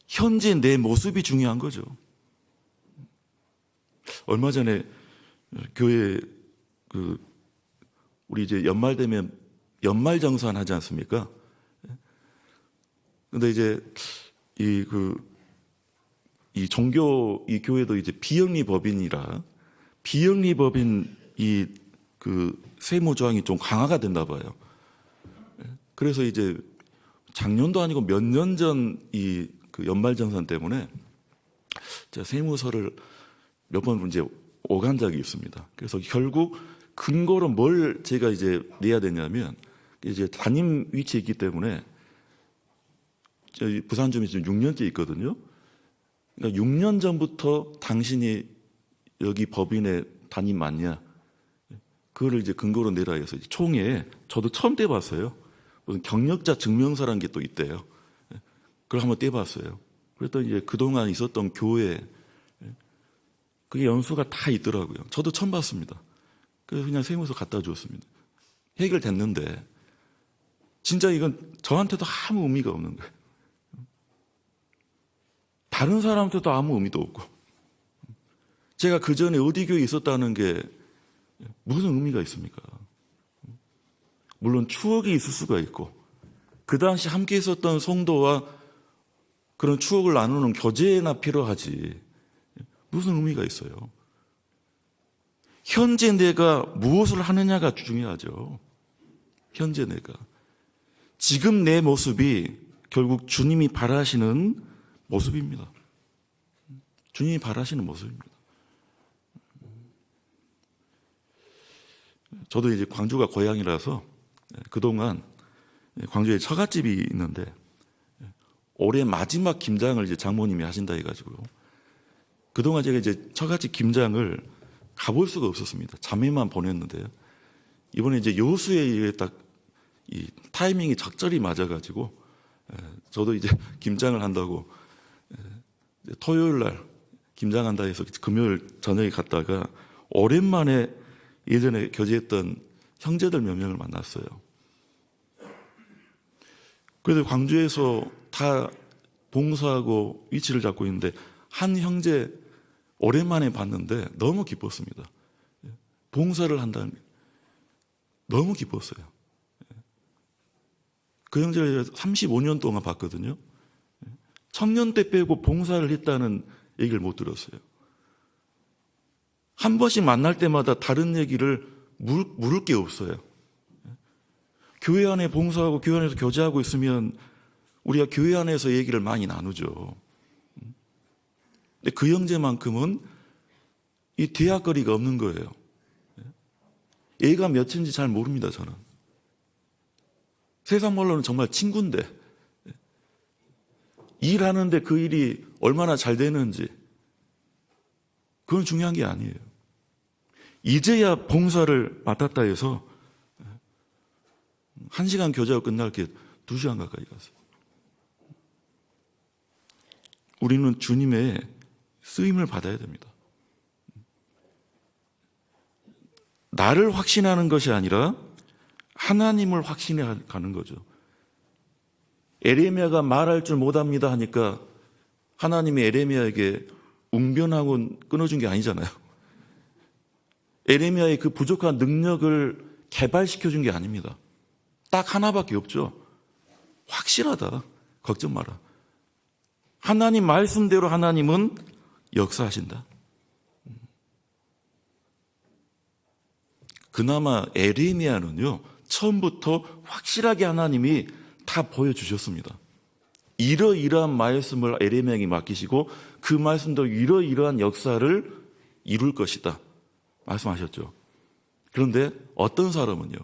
현재 내 모습이 중요한 거죠. 얼마 전에 교회 우리 이제 연말 되면 연말정산 하지 않습니까? 근데 이제 이 종교 이 교회도 이제 비영리 법인이라 비영리 법인 세무 조항이 좀 강화가 됐나 봐요. 그래서 이제 작년도 아니고 몇 년 전 연말정산 때문에 제가 세무서를 몇 번 이제 오간 적이 있습니다. 그래서 결국 근거로 뭘 제가 이제 내야 되냐면 이제 담임 위치에 있기 때문에 저희 부산점이 지금 6년째 있거든요. 그러니까 6년 전부터 당신이 여기 법인의 담임 맞냐? 그거를 이제 근거로 내라 해서 총회에 저도 처음 떼봤어요. 무슨 경력자 증명서라는 게 또 있대요. 그걸 한번 떼봤어요. 그랬더니 이제 그동안 있었던 교회 그게 연수가 다 있더라고요. 저도 처음 봤습니다. 그래서 그냥 세무서 갖다 주었습니다. 해결됐는데 진짜 이건 저한테도 아무 의미가 없는 거예요. 다른 사람한테도 아무 의미도 없고 제가 그 전에 어디 교회에 있었다는 게 무슨 의미가 있습니까? 물론 추억이 있을 수가 있고 그 당시 함께 있었던 성도와 그런 추억을 나누는 교제나 필요하지 무슨 의미가 있어요? 현재 내가 무엇을 하느냐가 중요하죠. 현재 내가. 지금 내 모습이 결국 주님이 바라시는 모습입니다. 주님이 바라시는 모습입니다. 저도 이제 광주가 고향이라서 그동안 광주에 처갓집이 있는데 올해 마지막 김장을 이제 장모님이 하신다 해가지고 그동안 제가 이제 처갓집 김장을 가볼 수가 없었습니다. 자매만 보냈는데요. 이번에 이제 요수에 딱 이 타이밍이 적절히 맞아가지고 저도 이제 김장을 한다고 토요일 날 김장한다 해서 금요일 저녁에 갔다가 오랜만에 예전에 교제했던 형제들 몇 명을 만났어요. 그래도 광주에서 다 봉사하고 위치를 잡고 있는데 한 형제 오랜만에 봤는데 너무 기뻤습니다. 봉사를 한다는 게 너무 기뻤어요. 그 형제를 35년 동안 봤거든요. 청년 때 빼고 봉사를 했다는 얘기를 못 들었어요. 한 번씩 만날 때마다 다른 얘기를 물을 게 없어요. 교회 안에 봉사하고 교회 안에서 교제하고 있으면 우리가 교회 안에서 얘기를 많이 나누죠. 근데 그 형제만큼은 이 대학거리가 없는 거예요. 애가 몇인지 잘 모릅니다, 저는. 세상 말로는 정말 친구인데 일하는데 그 일이 얼마나 잘 되는지 그건 중요한 게 아니에요. 이제야 봉사를 맡았다 해서 1시간 교제가 끝날 게 2시간 가까이 갔어요. 우리는 주님의 쓰임을 받아야 됩니다. 나를 확신하는 것이 아니라 하나님을 확신해 가는 거죠. 에레미야가 말할 줄 못합니다 하니까 하나님이 에레미야에게 웅변하고 끊어준 게 아니잖아요. 에레미야의 그 부족한 능력을 개발시켜준 게 아닙니다. 딱 하나밖에 없죠. 확실하다. 걱정 마라. 하나님 말씀대로 하나님은 역사하신다. 그나마 에레미야는요, 처음부터 확실하게 하나님이 다 보여주셨습니다. 이러이러한 말씀을 에레미야에게 맡기시고 그 말씀도 이러이러한 역사를 이룰 것이다 말씀하셨죠. 그런데 어떤 사람은요,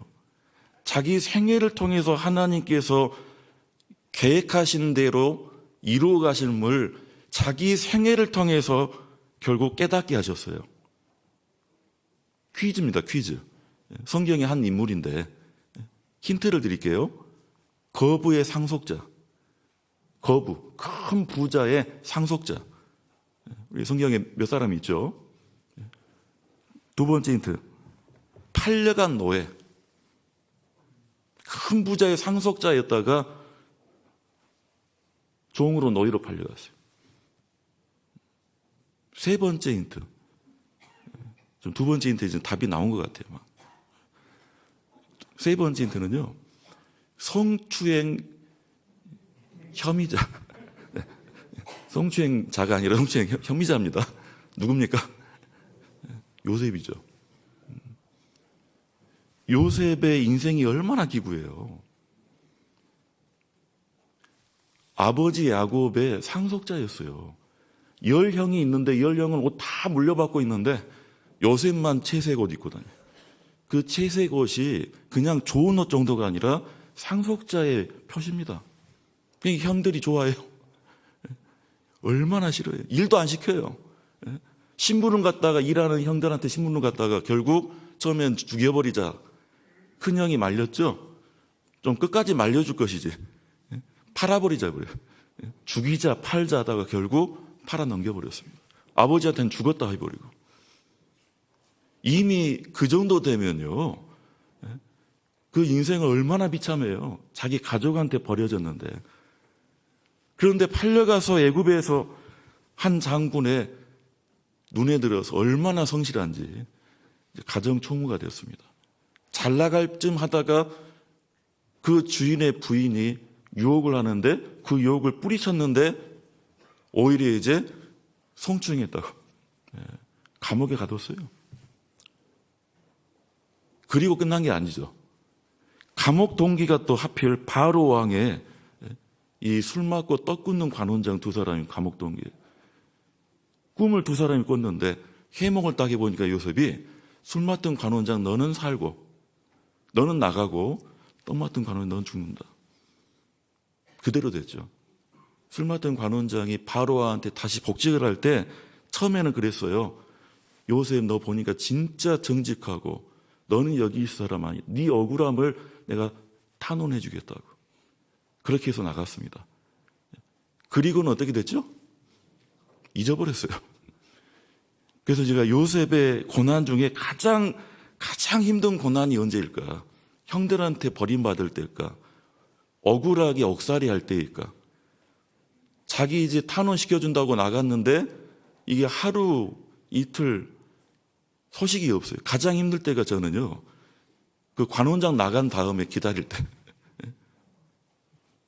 자기 생애를 통해서 하나님께서 계획하신 대로 이루어 가심을 자기 생애를 통해서 결국 깨닫게 하셨어요. 퀴즈입니다, 퀴즈. 성경의 한 인물인데 힌트를 드릴게요. 거부의 상속자. 거부, 큰 부자의 상속자. 우리 성경에 몇 사람이 있죠? 2번째 힌트. 팔려간 노예. 큰 부자의 상속자였다가 종으로 노예로 팔려갔어요. 3번째 힌트. 좀 2번째 힌트에 지금 답이 나온 것 같아요. 막. 3번째 힌트는요, 성추행 혐의자. 성추행자가 아니라 성추행 혐의자입니다. 누굽니까? 요셉이죠. 요셉의 인생이 얼마나 기구해요. 아버지 야곱의 상속자였어요. 10형이 있는데 10형은 옷 다 물려받고 있는데 요셉만 채색 옷 입고 다녀요. 그 채색 옷이 그냥 좋은 옷 정도가 아니라 상속자의 표시입니다. 형들이 좋아해요. 얼마나 싫어요. 일도 안 시켜요. 신부름 갔다가 일하는 형들한테 신부름 갔다가 결국 처음엔 죽여버리자. 큰형이 말렸죠. 좀 끝까지 말려줄 것이지. 팔아버리자 그래요. 죽이자 팔자 하다가 결국 팔아 넘겨버렸습니다. 아버지한테는 죽었다 해버리고. 이미 그 정도 되면요, 그 인생은 얼마나 비참해요. 자기 가족한테 버려졌는데. 그런데 팔려가서 애굽에서 한 장군의 눈에 들어서 얼마나 성실한지 가정 총무가 되었습니다. 잘 나갈 쯤 하다가 그 주인의 부인이 유혹을 하는데 그 유혹을 뿌리쳤는데 오히려 이제 성추행했다고 감옥에 가뒀어요. 그리고 끝난 게 아니죠. 감옥 동기가 또 하필 바로 왕의 이 술 맞고 떡 굽는 관원장 2사람이 감옥 동기. 꿈을 2사람이 꿨는데 해몽을 딱 해보니까 요셉이 술 맡은 관원장 너는 살고 너는 나가고 떡 맡은 관원장 너는 죽는다. 그대로 됐죠. 술 맡은 관원장이 바로왕한테 다시 복직을 할 때 처음에는 그랬어요. 요셉 너 보니까 진짜 정직하고 너는 여기 있어라마. 네 억울함을 내가 탄원해 주겠다고. 그렇게 해서 나갔습니다. 그리고는 어떻게 됐죠? 잊어버렸어요. 그래서 제가 요셉의 고난 중에 가장 힘든 고난이 언제일까? 형들한테 버림받을 때일까? 억울하게 억살이 할 때일까? 자기 이제 탄원시켜준다고 나갔는데 이게 하루 이틀 소식이 없어요. 가장 힘들 때가 저는요, 그 관원장 나간 다음에 기다릴 때.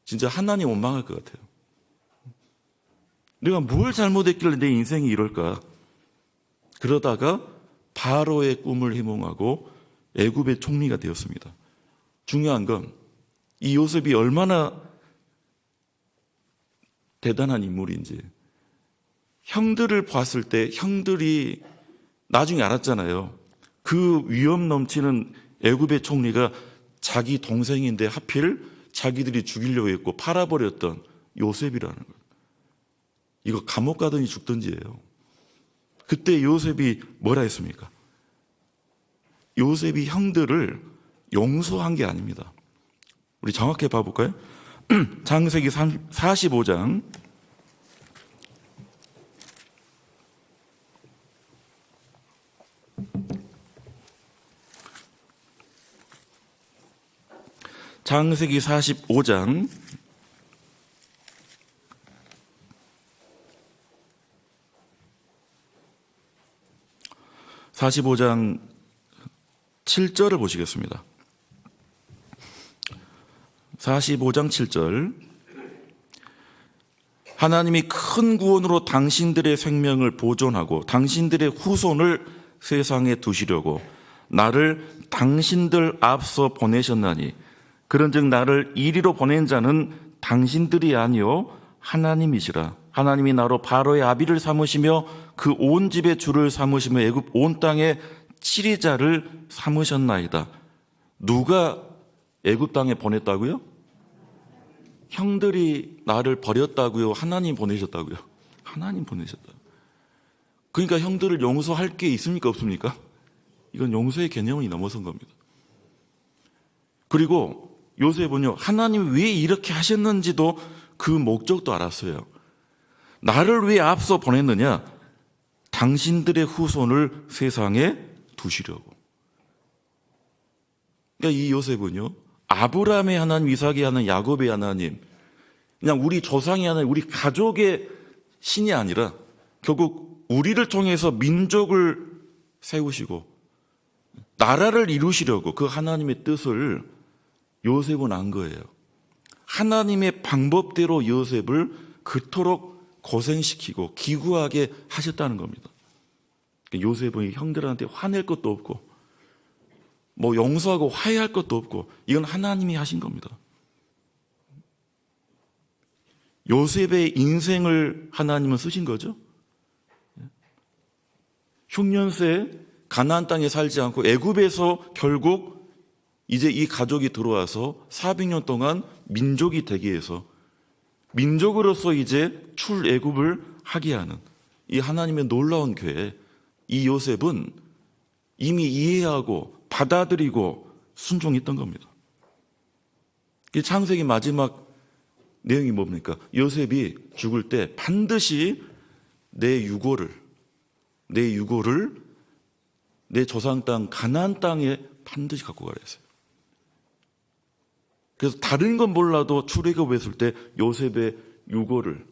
진짜 하나님 원망할 것 같아요. 내가 뭘 잘못했길래 내 인생이 이럴까? 그러다가 바로의 꿈을 희몽하고 애굽의 총리가 되었습니다. 중요한 건 이 요셉이 얼마나 대단한 인물인지, 형들을 봤을 때 형들이 나중에 알았잖아요. 그 위험 넘치는 애굽의 총리가 자기 동생인데 하필 자기들이 죽이려고 했고 팔아버렸던 요셉이라는 거예요. 이거 감옥 가든지 죽든지예요. 그때 요셉이 뭐라 했습니까? 요셉이 형들을 용서한 게 아닙니다. 우리 정확히 봐볼까요? 창세기 45장 45장 7절을 보시겠습니다. 45장 7절. 하나님이 큰 구원으로 당신들의 생명을 보존하고 당신들의 후손을 세상에 두시려고 나를 당신들 앞서 보내셨나니 그런즉 나를 이리로 보낸 자는 당신들이 아니요 하나님이시라. 하나님이 나로 바로의 아비를 삼으시며 그 온 집의 주를 삼으시며 애굽 온 땅의 치리자를 삼으셨나이다. 누가 애굽 땅에 보냈다고요? 형들이 나를 버렸다고요? 하나님 보내셨다고요? 하나님 보내셨다. 그러니까 형들을 용서할 게 있습니까? 없습니까? 이건 용서의 개념이 넘어선 겁니다. 그리고 요셉은요, 하나님이 왜 이렇게 하셨는지도 그 목적도 알았어요. 나를 왜 앞서 보냈느냐? 당신들의 후손을 세상에 두시려고. 그러니까 이 요셉은요, 아브라함의 하나님, 이삭의 하나님, 야곱의 하나님, 그냥 우리 조상의 하나님, 우리 가족의 신이 아니라 결국 우리를 통해서 민족을 세우시고 나라를 이루시려고 그 하나님의 뜻을 요셉은 안 거예요. 하나님의 방법대로 요셉을 그토록 고생시키고 기구하게 하셨다는 겁니다. 요셉은 형들한테 화낼 것도 없고 뭐 용서하고 화해할 것도 없고 이건 하나님이 하신 겁니다. 요셉의 인생을 하나님은 쓰신 거죠. 흉년새 가나안 땅에 살지 않고 애굽에서 결국 이제 이 가족이 들어와서 400년 동안 민족이 되게 해서 민족으로서 이제 출애굽을 하게 하는 이 하나님의 놀라운 계획, 이 요셉은 이미 이해하고 받아들이고 순종했던 겁니다. 이 창세기 마지막 내용이 뭡니까? 요셉이 죽을 때 반드시 내 유고를 내 조상 땅 가나안 땅에 반드시 갖고 가라 했어요. 그래서 다른 건 몰라도 출애굽했을 때 요셉의 유고를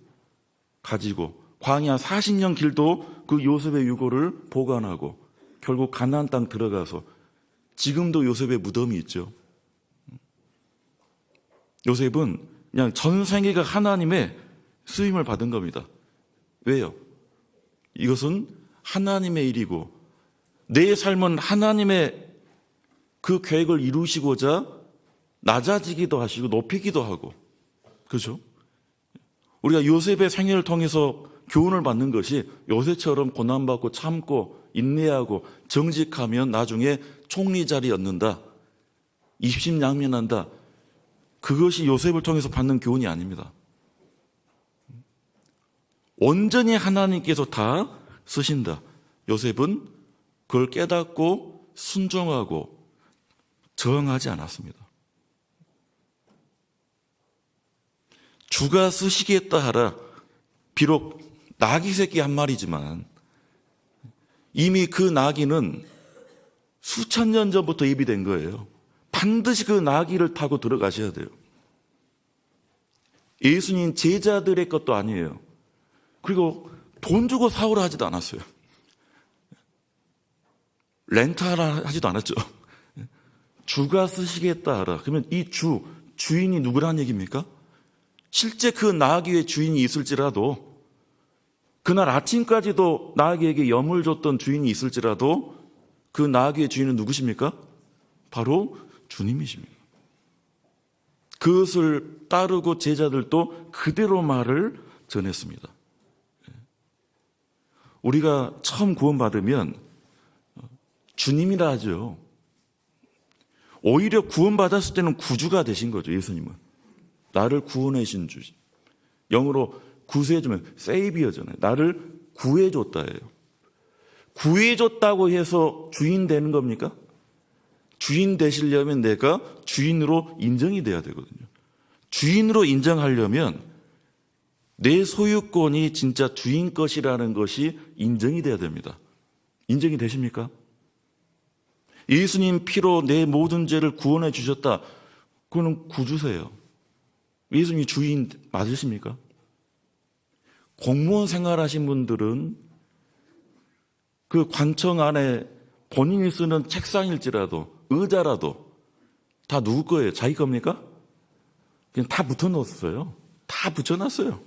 가지고 광야 40년 길도 그 요셉의 유고를 보관하고 결국 가나안 땅 들어가서 지금도 요셉의 무덤이 있죠. 요셉은 그냥 전 세계가 하나님의 쓰임을 받은 겁니다. 왜요? 이것은 하나님의 일이고 내 삶은 하나님의 그 계획을 이루시고자 낮아지기도 하시고 높이기도 하고, 그렇죠? 우리가 요셉의 생애를 통해서 교훈을 받는 것이 요셉처럼 고난받고 참고 인내하고 정직하면 나중에 총리 자리 얻는다, 입심양면한다, 그것이 요셉을 통해서 받는 교훈이 아닙니다. 온전히 하나님께서 다 쓰신다. 요셉은 그걸 깨닫고 순종하고 저항하지 않았습니다. 주가 쓰시겠다 하라. 비록 나귀 새끼 한 마리지만 이미 그 나귀는 수천 년 전부터 예비된 거예요. 반드시 그 나귀를 타고 들어가셔야 돼요. 예수님 제자들의 것도 아니에요. 그리고 돈 주고 사오라 하지도 않았어요. 렌트하라 하지도 않았죠. 주가 쓰시겠다 하라. 그러면 이 주인이 누구란 얘기입니까? 실제 그 나귀의 주인이 있을지라도, 그날 아침까지도 나귀에게 염을 줬던 주인이 있을지라도 그 나귀의 주인은 누구십니까? 바로 주님이십니다. 그것을 따르고 제자들도 그대로 말을 전했습니다. 우리가 처음 구원받으면 주님이라 하죠. 오히려 구원받았을 때는 구주가 되신 거죠. 예수님은 나를 구원해 주신 주. 영어로 구세주면 세이비어잖아요. 나를 구해줬다예요. 구해줬다고 해서 주인 되는 겁니까? 주인 되시려면 내가 주인으로 인정이 돼야 되거든요. 주인으로 인정하려면 내 소유권이 진짜 주인 것이라는 것이 인정이 돼야 됩니다. 인정이 되십니까? 예수님 피로 내 모든 죄를 구원해 주셨다. 그거는 구주세요. 예수님이 주인 맞으십니까? 공무원 생활하신 분들은 그 관청 안에 본인이 쓰는 책상일지라도 의자라도 다 누구 거예요? 자기 겁니까? 그냥 다 붙여놨어요. 다 붙여놨어요.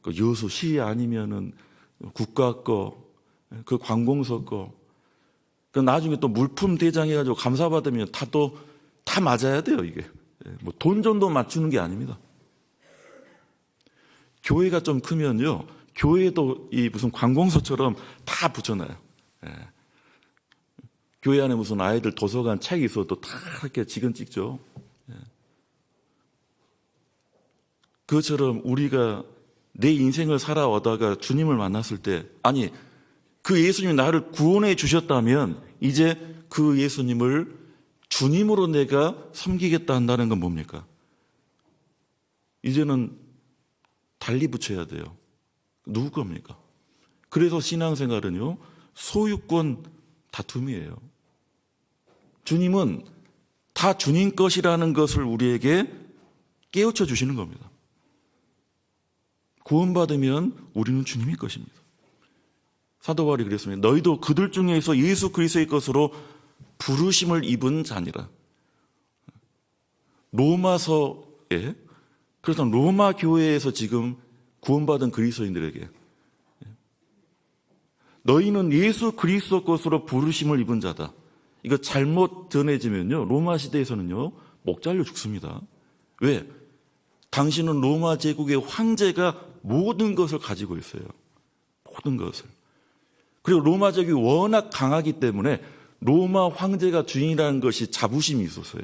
그 여수 시 아니면은 국가 거, 그 관공서 거. 그 나중에 또 물품 대장해가지고 감사받으면 다 맞아야 돼요, 이게. 뭐 돈 정도 맞추는 게 아닙니다. 교회가 좀 크면요, 교회도 이 무슨 관공서처럼 다 붙여놔요. 교회 안에 무슨 아이들 도서관 책이 있어도 다 이렇게 직은 찍죠. 그것처럼 우리가 내 인생을 살아오다가 주님을 만났을 때, 아니, 그 예수님이 나를 구원해 주셨다면 이제 그 예수님을 주님으로 내가 섬기겠다 한다는 건 뭡니까? 이제는 달리 붙여야 돼요. 누구 겁니까? 그래서 신앙생활은요, 소유권 다툼이에요. 주님은 다 주님 것이라는 것을 우리에게 깨우쳐 주시는 겁니다. 구원받으면 우리는 주님의 것입니다. 사도 바울이 그랬습니다. 너희도 그들 중에서 예수 그리스도의 것으로 부르심을 입은 자니라. 로마서에, 그래서 로마 교회에서 지금 구원받은 그리스도인들에게 너희는 예수 그리스도 것으로 부르심을 입은 자다. 이거 잘못 전해지면요, 로마 시대에서는요, 목 잘려 죽습니다. 왜? 당신은 로마 제국의 황제가 모든 것을 가지고 있어요. 모든 것을. 그리고 로마 제국이 워낙 강하기 때문에 로마 황제가 주인이라는 것이 자부심이 있었어요.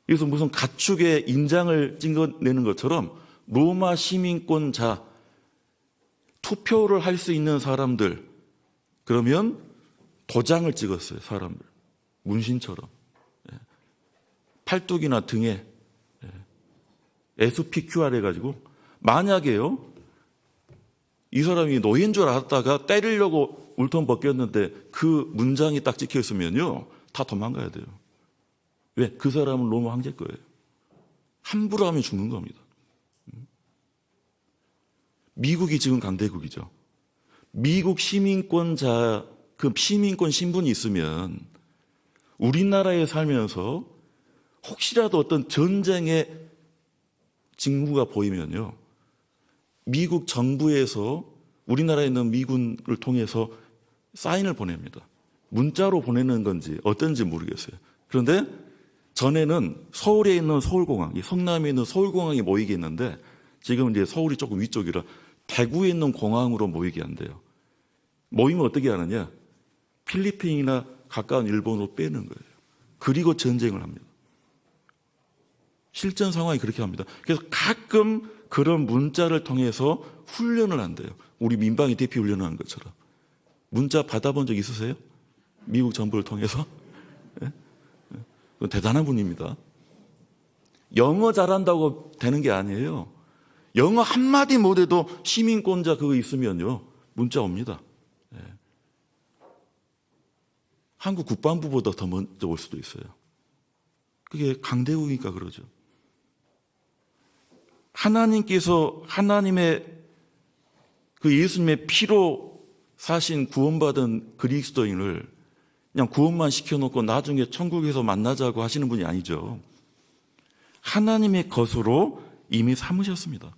그래서 무슨 가축의 인장을 찍어내는 것처럼 로마 시민권자, 투표를 할 수 있는 사람들, 그러면 도장을 찍었어요. 사람들 문신처럼 팔뚝이나 등에 SPQR 해가지고, 만약에요 이 사람이 노예인 줄 알았다가 때리려고 울통 벗겼는데 그 문장이 딱 찍혀 있으면요 다 도망가야 돼요. 왜? 그 사람은 로마 황제 거예요. 함부로 하면 죽는 겁니다. 미국이 지금 강대국이죠. 미국 시민권자, 그 시민권 신분이 있으면 우리나라에 살면서 혹시라도 어떤 전쟁의 징후가 보이면요, 미국 정부에서 우리나라에 있는 미군을 통해서 사인을 보냅니다. 문자로 보내는 건지 어떤지 모르겠어요. 그런데 전에는 서울에 있는 서울공항, 성남에 있는 서울공항이 모이게 했는데 지금 이제 서울이 조금 위쪽이라 대구에 있는 공항으로 모이게 한대요. 모이면 어떻게 하느냐? 필리핀이나 가까운 일본으로 빼는 거예요. 그리고 전쟁을 합니다. 실전 상황이 그렇게 합니다. 그래서 가끔 그런 문자를 통해서 훈련을 한대요. 우리 민방위 대피 훈련을 하는 것처럼. 문자 받아본 적 있으세요? 미국 정부를 통해서? 그건 대단한 분입니다. 영어 잘한다고 되는 게 아니에요. 영어 한마디 못해도 시민권자 그거 있으면요, 문자 옵니다. 예. 한국 국방부보다 더 먼저 올 수도 있어요. 그게 강대국이니까 그러죠. 하나님께서 하나님의 그 예수님의 피로 사신 구원받은 그리스도인을 그냥 구원만 시켜놓고 나중에 천국에서 만나자고 하시는 분이 아니죠. 하나님의 것으로 이미 삼으셨습니다.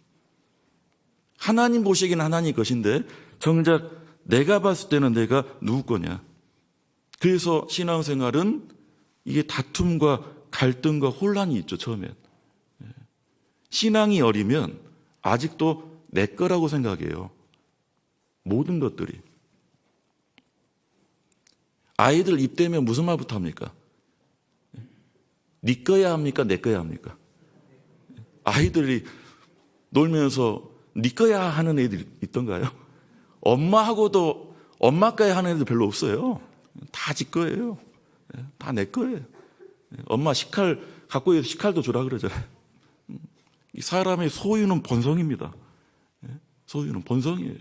하나님 보시기엔 하나님 것인데 정작 내가 봤을 때는 내가 누구 거냐. 그래서 신앙생활은 이게 다툼과 갈등과 혼란이 있죠, 처음엔. 신앙이 어리면 아직도 내 거라고 생각해요. 모든 것들이. 아이들 입대면 무슨 말부터 합니까? 네 거야 합니까? 내 거야 합니까? 아이들이 놀면서 네 거야 하는 애들 있던가요? 엄마하고도 엄마 거야 하는 애들 별로 없어요. 다 지 거예요. 다 내 거예요. 엄마 식칼 갖고 있어서 식칼도 주라 그러잖아요. 이 사람의 소유는 본성입니다. 소유는 본성이에요.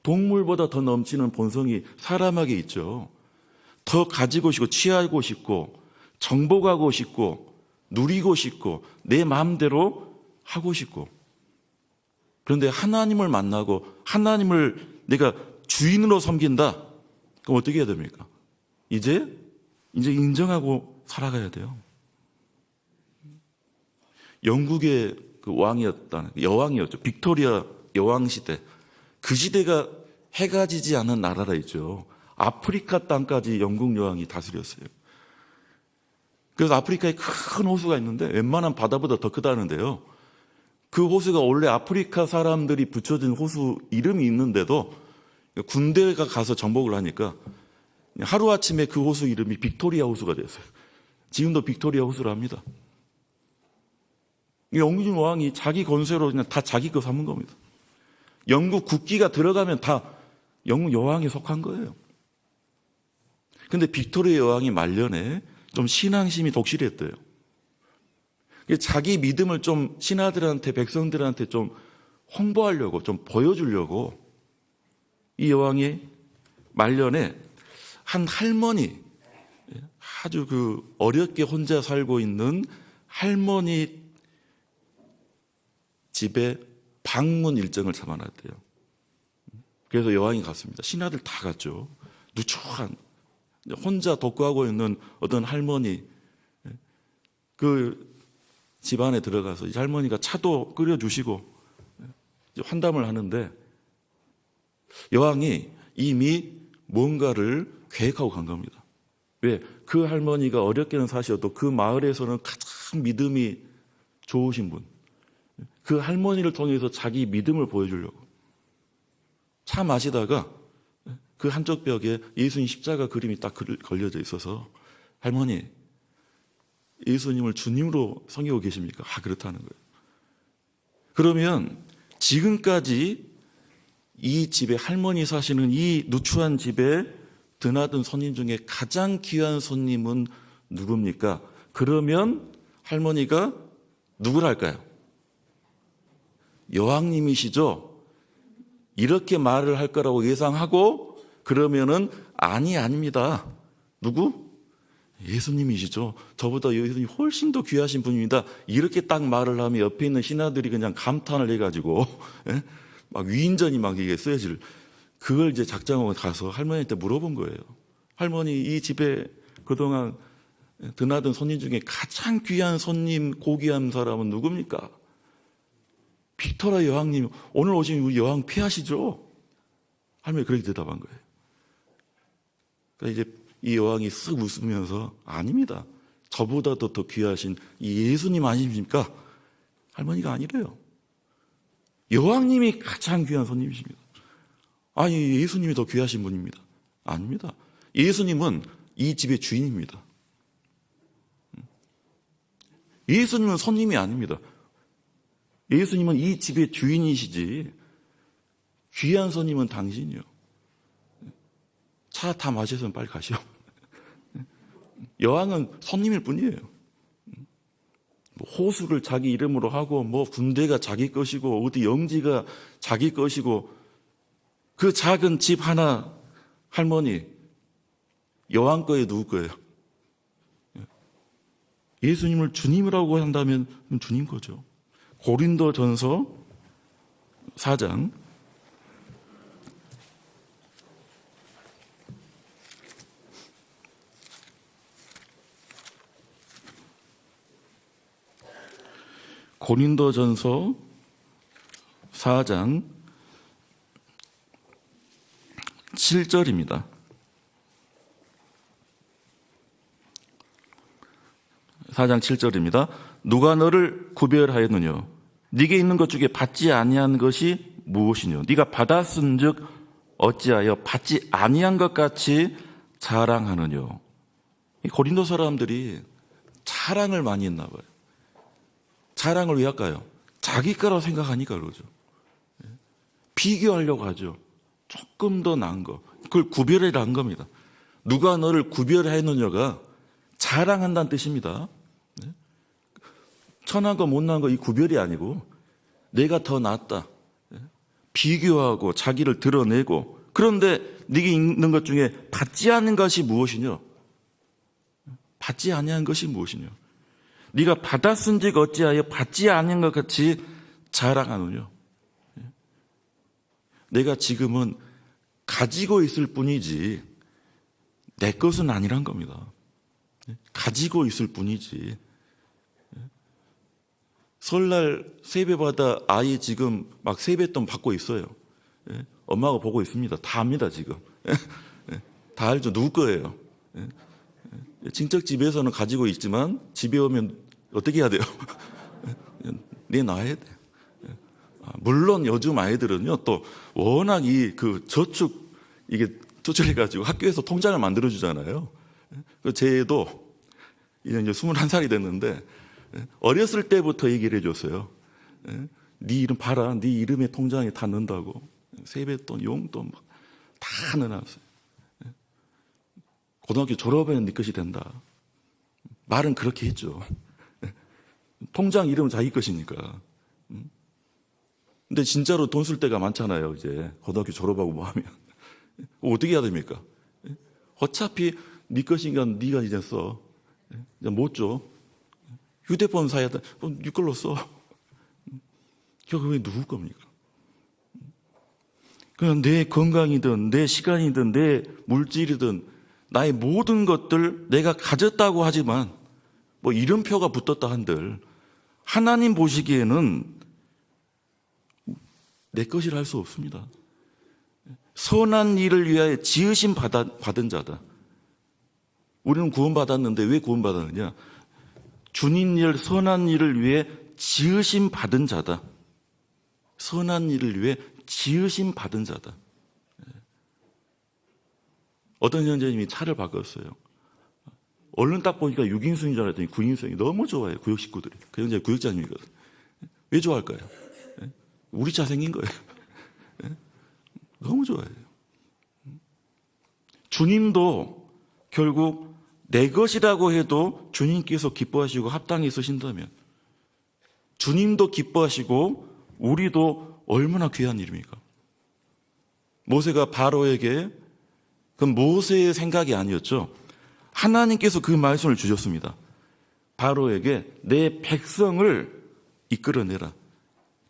동물보다 더 넘치는 본성이 사람에게 있죠. 더 가지고 싶고 취하고 싶고 정복하고 싶고 누리고 싶고 내 마음대로 하고 싶고. 그런데 하나님을 만나고 하나님을 내가 주인으로 섬긴다. 그럼 어떻게 해야 됩니까? 이제 인정하고 살아가야 돼요. 영국의 그 왕이었다는 여왕이었죠. 빅토리아 여왕 시대. 그 시대가 해가 지지 않은 나라라 있죠. 아프리카 땅까지 영국 여왕이 다스렸어요. 그래서 아프리카에 큰 호수가 있는데 웬만한 바다보다 더 크다는데요. 그 호수가 원래 아프리카 사람들이 붙여진 호수 이름이 있는데도 군대가 가서 정복을 하니까 하루아침에 그 호수 이름이 빅토리아 호수가 됐어요. 지금도 빅토리아 호수를 합니다. 영국 왕이 자기 권세로 그냥 다 자기 거 삼은 겁니다. 영국 국기가 들어가면 다 영국 여왕에 속한 거예요. 근데 빅토리아 여왕이 말년에 좀 신앙심이 독실했대요. 자기 믿음을 좀 신하들한테, 백성들한테 좀 홍보하려고, 좀 보여주려고 이 여왕이 말년에 한 할머니, 아주 그 어렵게 혼자 살고 있는 할머니 집에 방문 일정을 잡아놨대요. 그래서 여왕이 갔습니다. 신하들 다 갔죠. 누추한 혼자 독거하고 있는 어떤 할머니, 그 집안에 들어가서 이 할머니가 차도 끓여주시고 환담을 하는데 여왕이 이미 뭔가를 계획하고 간 겁니다. 왜? 그 할머니가 어렵게는 사셔도 그 마을에서는 가장 믿음이 좋으신 분, 그 할머니를 통해서 자기 믿음을 보여주려고 차 마시다가 그 한쪽 벽에 예수님 십자가 그림이 딱 걸려져 있어서 할머니, 예수님을 주님으로 섬기고 계십니까? 그렇다는 거예요. 그러면 지금까지 이 집에 할머니 사시는 이 누추한 집에 드나든 손님 중에 가장 귀한 손님은 누굽니까? 그러면 할머니가 누구를 할까요? 여왕님이시죠? 이렇게 말을 할 거라고 예상하고 그러면은 아닙니다. 누구? 예수님이시죠. 저보다 예수님이 훨씬 더 귀하신 분입니다. 이렇게 딱 말을 하면 옆에 있는 신하들이 그냥 감탄을 해가지고 막 위인전이 막 이게 쓰여질. 그걸 이제 작정하고 가서 할머니한테 물어본 거예요. 할머니, 이 집에 그동안 드나든 손님 중에 가장 귀한 손님, 고귀한 사람은 누굽니까? 빅토리아 여왕님, 오늘 오신 우리 여왕 피하시죠? 할머니 그렇게 대답한 거예요. 그러니까 이제 이 여왕이 쓱 웃으면서 아닙니다. 저보다도 더 귀하신 이 예수님 아니십니까? 할머니가 아니래요. 여왕님이 가장 귀한 손님이십니다. 아니, 예수님이 더 귀하신 분입니다. 아닙니다. 예수님은 이 집의 주인입니다. 예수님은 손님이 아닙니다. 예수님은 이 집의 주인이시지 귀한 손님은 당신이요. 차 다 마셔서 빨리 가시오. 여왕은 손님일 뿐이에요. 호수를 자기 이름으로 하고 뭐 군대가 자기 것이고 어디 영지가 자기 것이고 그 작은 집 하나 할머니 여왕 거예요, 누구 거예요? 예수님을 주님이라고 한다면 주님 거죠. 고린도전서 4장 7절입니다. 4장 7절입니다. 누가 너를 구별하였느냐? 네게 있는 것 중에 받지 아니한 것이 무엇이뇨? 네가 받았은즉 어찌하여 받지 아니한 것 같이 자랑하느냐? 이 고린도 사람들이 자랑을 많이 했나 봐요. 자랑을 왜 할까요? 자기 거라고 생각하니까 그러죠. 비교하려고 하죠. 조금 더 나은 거. 그걸 구별해라 한 겁니다. 누가 너를 구별했느냐가 자랑한다는 뜻입니다. 천한 거 못난 거 이 구별이 아니고 내가 더 낫다. 비교하고 자기를 드러내고 그런데 네게 있는 것 중에 받지 않은 것이 무엇이냐? 받지 아니한 것이 무엇이냐? 네가 받았은즉 어찌하여 받지 아니한 것 같이 자랑하느냐? 내가 지금은 가지고 있을 뿐이지 내 것은 아니란 겁니다. 가지고 있을 뿐이지. 설날 세배받아 아이 지금 막 세뱃돈 받고 있어요. 엄마가 보고 있습니다. 다 압니다 지금. 다 알죠. 누구 거예요. 친척집에서는 가지고 있지만 집에 오면 어떻게 해야 돼요? 내놔야 돼. 물론 요즘 아이들은요 또 워낙 그 저축 이게 조절해가지고 학교에서 통장을 만들어 주잖아요. 제 애도 이제 21살이 됐는데 어렸을 때부터 얘기를 해줬어요. 네 이름 봐라, 네 이름에 통장에 다 넣는다고. 세뱃돈, 용돈 다 넣어놨어요. 고등학교 졸업하면 네 것이 된다. 말은 그렇게 했죠. 통장 이름은 자기 것이니까. 근데 진짜로 돈 쓸 때가 많잖아요. 이제 고등학교 졸업하고 뭐 하면 어떻게 해야 됩니까? 어차피 네 것이니까 네가 이제 써. 이제 못 줘. 휴대폰 사야 돼. 네 걸로 써. 그게 누구 겁니까? 그냥 내 건강이든 내 시간이든 내 물질이든 나의 모든 것들 내가 가졌다고 하지만 뭐 이름표가 붙었다 한들 하나님 보시기에는 내 것이라 할 수 없습니다. 선한 일을 위하여 지으심 받은 자다. 우리는 구원받았는데 왜 구원받았느냐? 주님 일, 선한 일을 위해 지으심 받은 자다. 선한 일을 위해 지으심 받은 자다. 어떤 형제님이 차를 바꿨어요. 얼른 딱 보니까 6인승인 줄 알았더니 9인승이 너무 좋아해요. 구역 식구들이. 그 형제 구역장님이거든. 왜 좋아할까요? 우리 차 생긴 거예요. 너무 좋아해요. 주님도 결국 내 것이라고 해도 주님께서 기뻐하시고 합당히 쓰신다면 주님도 기뻐하시고 우리도 얼마나 귀한 일입니까? 모세가 바로에게 그건 모세의 생각이 아니었죠. 하나님께서 그 말씀을 주셨습니다. 바로에게 내 백성을 이끌어내라.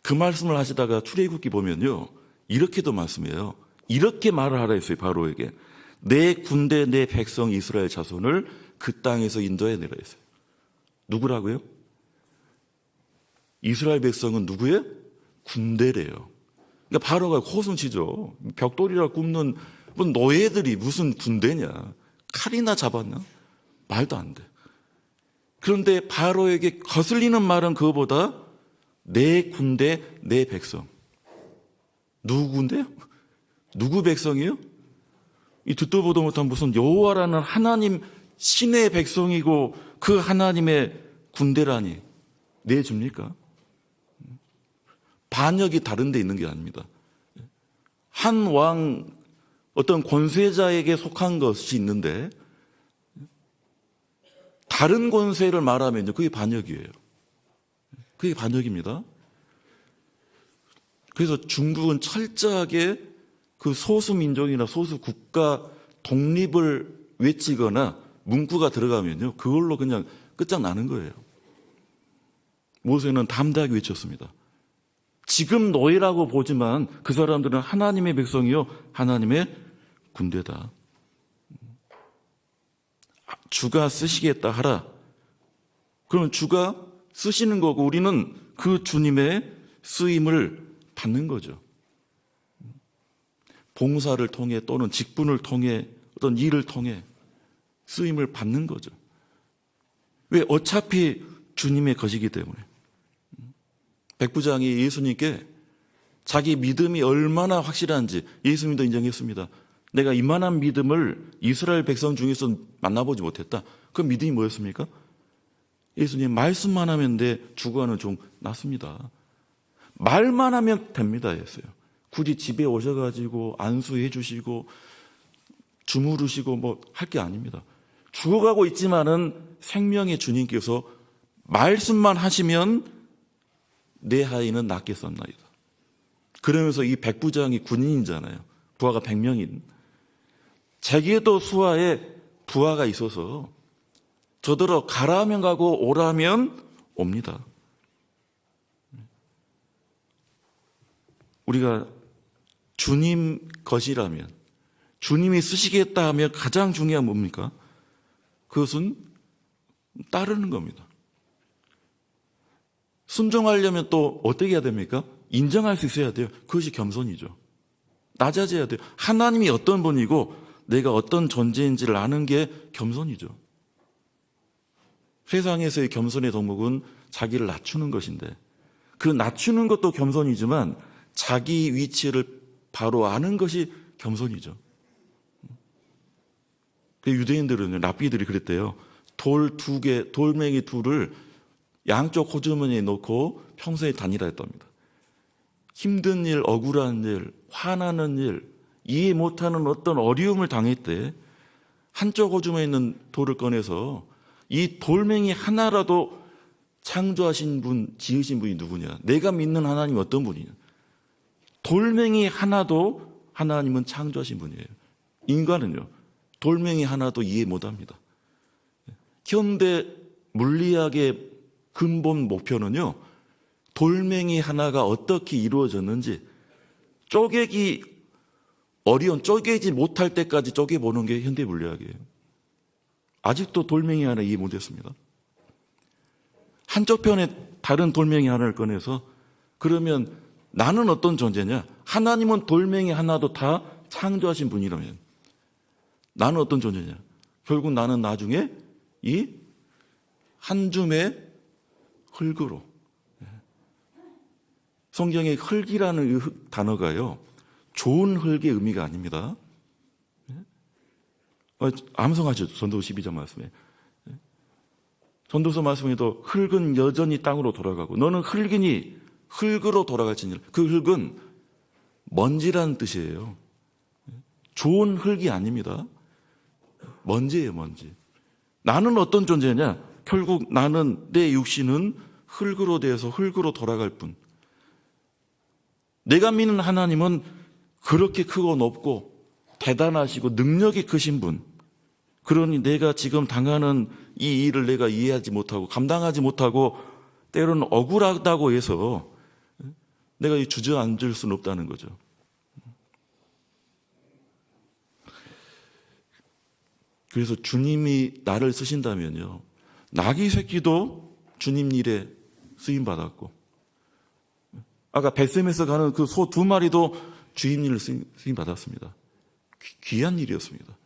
그 말씀을 하시다가 출애굽기 보면요. 이렇게도 말씀해요. 이렇게 말을 하라 했어요. 바로에게. 내 군대 내 백성 이스라엘 자손을 그 땅에서 인도해내라 했어요. 누구라고요? 이스라엘 백성은 누구예요? 군대래요. 그러니까 바로가 호승치죠. 벽돌이라 굽는 노예들이 무슨 군대냐. 칼이나 잡았나? 말도 안 돼. 그런데 바로에게 거슬리는 말은 그거보다 내 군대, 내 백성. 누구 군대요? 누구 백성이에요? 이 듣도 보도 못한 무슨 여호와라는 하나님 신의 백성이고 그 하나님의 군대라니 내줍니까? 반역이 다른 데 있는 게 아닙니다. 한 왕, 어떤 권세자에게 속한 것이 있는데 다른 권세를 말하면요, 그게 반역이에요. 그게 반역입니다. 그래서 중국은 철저하게 그 소수 민족이나 소수 국가 독립을 외치거나 문구가 들어가면요, 그걸로 그냥 끝장나는 거예요. 모세는 담대하게 외쳤습니다. 지금 노예라고 보지만 그 사람들은 하나님의 백성이요, 하나님의 군대다. 주가 쓰시겠다 하라. 그러면 주가 쓰시는 거고 우리는 그 주님의 쓰임을 받는 거죠. 봉사를 통해 또는 직분을 통해 어떤 일을 통해 쓰임을 받는 거죠. 왜? 어차피 주님의 것이기 때문에. 백부장이 예수님께 자기 믿음이 얼마나 확실한지 예수님도 인정했습니다. 내가 이만한 믿음을 이스라엘 백성 중에서 만나보지 못했다. 그 믿음이 뭐였습니까? 예수님, 말씀만 하면 돼. 죽어가는 종 낫습니다. 말만 하면 됩니다 했어요. 굳이 집에 오셔가지고 안수해 주시고 주무르시고 뭐 할 게 아닙니다. 죽어가고 있지만은 생명의 주님께서 말씀만 하시면 내 아이는 낫겠었나이다. 그러면서 이 백부장이 군인이잖아요. 부하가 100명인. 자기도 수하에 부하가 있어서 저더러 가라면 가고 오라면 옵니다. 우리가 주님 것이라면, 주님이 쓰시겠다 하면 가장 중요한 뭡니까? 그것은 따르는 겁니다. 순종하려면 또 어떻게 해야 됩니까? 인정할 수 있어야 돼요. 그것이 겸손이죠. 낮아져야 돼요. 하나님이 어떤 분이고 내가 어떤 존재인지를 아는 게 겸손이죠. 세상에서의 겸손의 덕목은 자기를 낮추는 것인데, 그 낮추는 것도 겸손이지만 자기 위치를 바로 아는 것이 겸손이죠. 유대인들은, 랍비들이 그랬대요. 돌멩이 둘을 양쪽 호주머니에 넣고 평소에 다니라 했답니다. 힘든 일, 억울한 일, 화나는 일, 이해 못하는 어떤 어려움을 당할 때 한쪽 호주머니에 있는 돌을 꺼내서 이 돌멩이 하나라도 창조하신 분, 지으신 분이 누구냐? 내가 믿는 하나님이 어떤 분이냐? 돌멩이 하나도 하나님은 창조하신 분이에요. 인간은요, 돌멩이 하나도 이해 못합니다. 현대 물리학의 근본 목표는요, 돌멩이 하나가 어떻게 이루어졌는지 쪼개기 어려운, 쪼개지 못할 때까지 쪼개보는 게 현대 물리학이에요. 아직도 돌멩이 하나 이해 못했습니다. 한쪽 편에 다른 돌멩이 하나를 꺼내서 그러면 나는 어떤 존재냐? 하나님은 돌멩이 하나도 다 창조하신 분이라면 나는 어떤 존재냐? 결국 나는 나중에 이 한 줌의 흙으로, 성경에 흙이라는 단어가요, 좋은 흙의 의미가 아닙니다. 암송하죠. 전도서 12장 말씀에. 전도서 말씀에도 흙은 여전히 땅으로 돌아가고 너는 흙이니 흙으로 돌아갈지니라. 그 흙은 먼지라는 뜻이에요. 좋은 흙이 아닙니다. 먼지예요, 먼지. 나는 어떤 존재냐? 결국 나는, 내 육신은 흙으로 되어서 흙으로 돌아갈 뿐. 내가 믿는 하나님은 그렇게 크고 높고 대단하시고 능력이 크신 분. 그러니 내가 지금 당하는 이 일을 내가 이해하지 못하고 감당하지 못하고 때로는 억울하다고 해서 내가 주저앉을 수는 없다는 거죠. 그래서 주님이 나를 쓰신다면요, 나귀 새끼도 주님 일에 쓰임 받았고, 아까 벳셈에서 가는 그 소 2마리도 주님 일을 쓰임 받았습니다. 귀한 일이었습니다.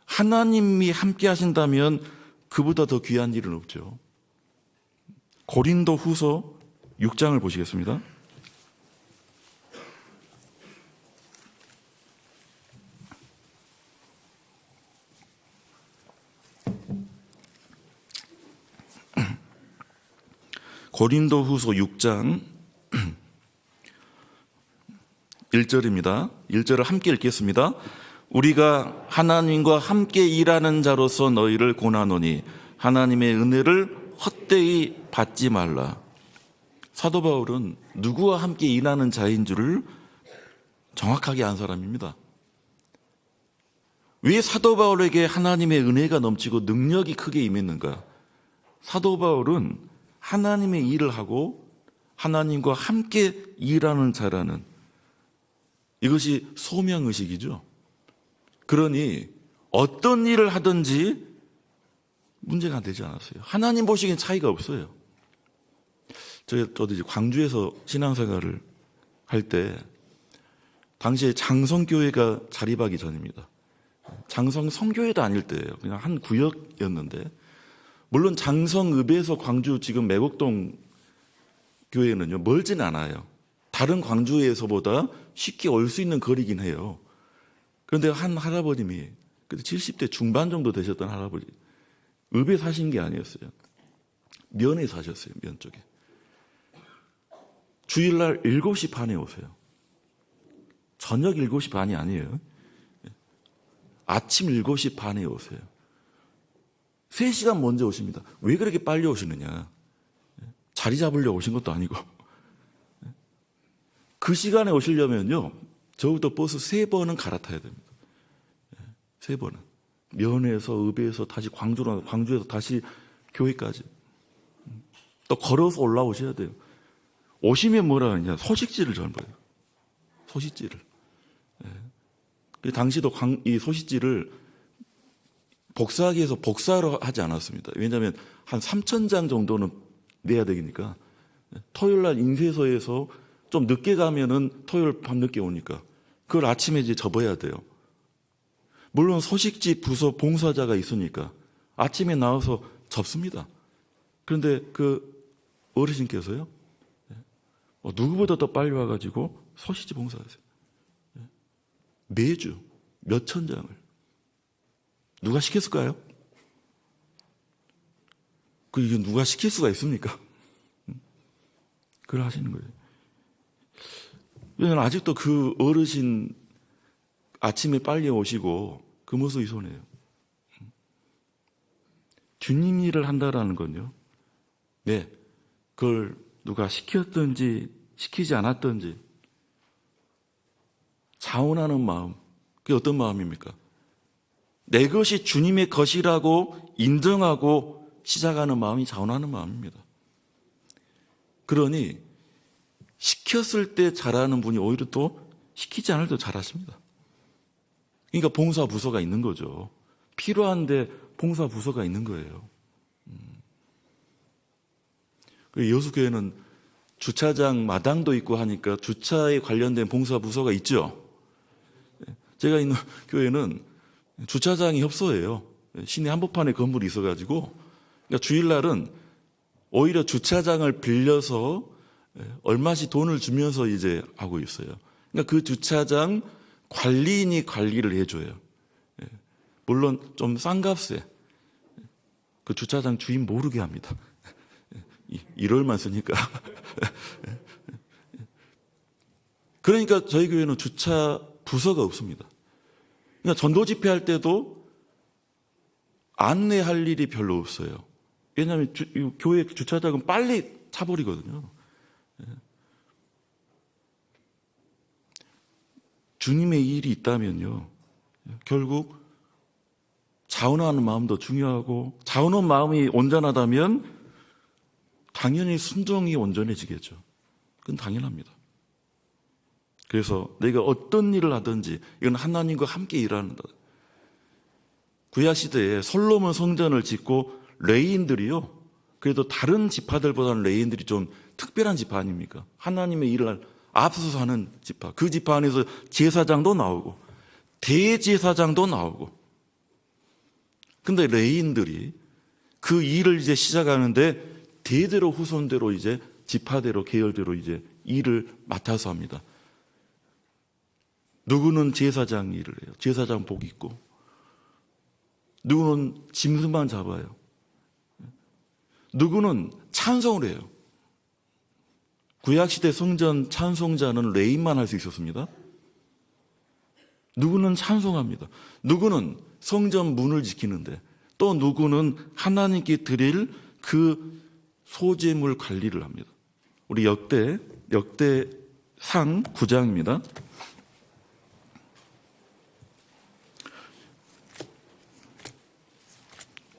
하나님이 함께 하신다면 그보다 더 귀한 일은 없죠. 고린도 후서 6장을 보시겠습니다. 고린도 후서 6장 1절입니다. 1절을 함께 읽겠습니다. 우리가 하나님과 함께 일하는 자로서 너희를 권하노니 하나님의 은혜를 헛되이 받지 말라. 사도 바울은 누구와 함께 일하는 자인 줄을 정확하게 안 사람입니다. 왜 사도 바울에게 하나님의 은혜가 넘치고 능력이 크게 임했는가? 사도 바울은 하나님의 일을 하고 하나님과 함께 일하는 자라는, 이것이 소명의식이죠. 그러니 어떤 일을 하든지 문제가 되지 않았어요. 하나님 보시기엔 차이가 없어요. 저도 이제 광주에서 신앙생활을 할 때 당시에 장성교회가 자립하기 전입니다. 장성 성교회도 아닐 때예요. 그냥 한 구역이었는데, 물론 장성읍에서 광주 지금 매곡동 교회는요 멀진 않아요. 다른 광주에서보다 쉽게 올 수 있는 거리긴 해요. 그런데 한 할아버님이 그때 70대 중반 정도 되셨던 할아버지, 읍에 사신 게 아니었어요. 면에 사셨어요. 면 쪽에. 주일날 7시 반에 오세요. 저녁 7시 반이 아니에요. 아침 7시 반에 오세요. 3시간 먼저 오십니다. 왜 그렇게 빨리 오시느냐? 자리 잡으려고 오신 것도 아니고. 그 시간에 오시려면요, 저부터 버스 3번은 갈아타야 됩니다. 3번은. 면에서, 읍에서 다시 광주로, 광주에서 다시 교회까지. 또 걸어서 올라오셔야 돼요. 오시면 뭐라 하느냐? 소식지를 전봐요. 소식지를. 당시도 이 소식지를 복사하기 위해서 복사로 하지 않았습니다. 왜냐하면 한 3,000장 정도는 내야 되니까. 토요일 날 인쇄소에서 좀 늦게 가면은 토요일 밤늦게 오니까 그걸 아침에 이제 접어야 돼요. 물론 소식지 부서 봉사자가 있으니까 아침에 나와서 접습니다. 그런데 그 어르신께서요, 누구보다 더 빨리 와가지고 소식지 봉사하세요. 매주 몇천 장을. 누가 시켰을까요? 이게 누가 시킬 수가 있습니까? 그걸 하시는 거예요. 왜냐하면 아직도 그 어르신 아침에 빨리 오시고 그 모습이 손해요. 주님 일을 한다라는 건요, 네, 그걸 누가 시켰든지 시키지 않았든지 자원하는 마음, 그게 어떤 마음입니까? 내 것이 주님의 것이라고 인정하고 시작하는 마음이 자원하는 마음입니다. 그러니 시켰을 때 잘하는 분이 오히려 또 시키지 않을 때 잘하십니다. 그러니까 봉사부서가 있는 거죠. 필요한데 봉사부서가 있는 거예요. 여수교회는 주차장 마당도 있고 하니까 주차에 관련된 봉사부서가 있죠. 제가 있는 교회는 주차장이 협소해요. 시내 한복판에 건물이 있어가지고, 그러니까 주일날은 오히려 주차장을 빌려서 얼마씩 돈을 주면서 이제 하고 있어요. 그러니까 그 주차장 관리인이 관리를 해줘요. 물론 좀 싼 값에 그 주차장 주인 모르게 합니다. 1월만 쓰니까. 그러니까 저희 교회는 주차 부서가 없습니다. 그러니까 전도 집회할 때도 안내할 일이 별로 없어요. 왜냐하면 교회 주차장은 빨리 차버리거든요. 주님의 일이 있다면요, 결국 자원하는 마음도 중요하고, 자원하는 마음이 온전하다면 당연히 순종이 온전해지겠죠. 그건 당연합니다. 그래서 내가 어떤 일을 하든지 이건 하나님과 함께 일하는다. 구약시대에 솔로몬 성전을 짓고 레위인들이요, 그래도 다른 지파들보다는 레위인들이 좀 특별한 지파 아닙니까? 하나님의 일을 앞서서 하는 지파. 그 지파 안에서 제사장도 나오고 대제사장도 나오고. 근데 레위인들이 그 일을 이제 시작하는데 대대로 후손대로 이제 지파대로 계열대로 이제 일을 맡아서 합니다. 누구는 제사장 일을 해요. 제사장 복 입고. 누구는 짐승만 잡아요. 누구는 찬송을 해요. 구약시대 성전 찬송자는 레위인만 할 수 있었습니다. 누구는 찬송합니다. 누구는 성전 문을 지키는데, 또 누구는 하나님께 드릴 그 소재물 관리를 합니다. 우리 역대상 9장입니다.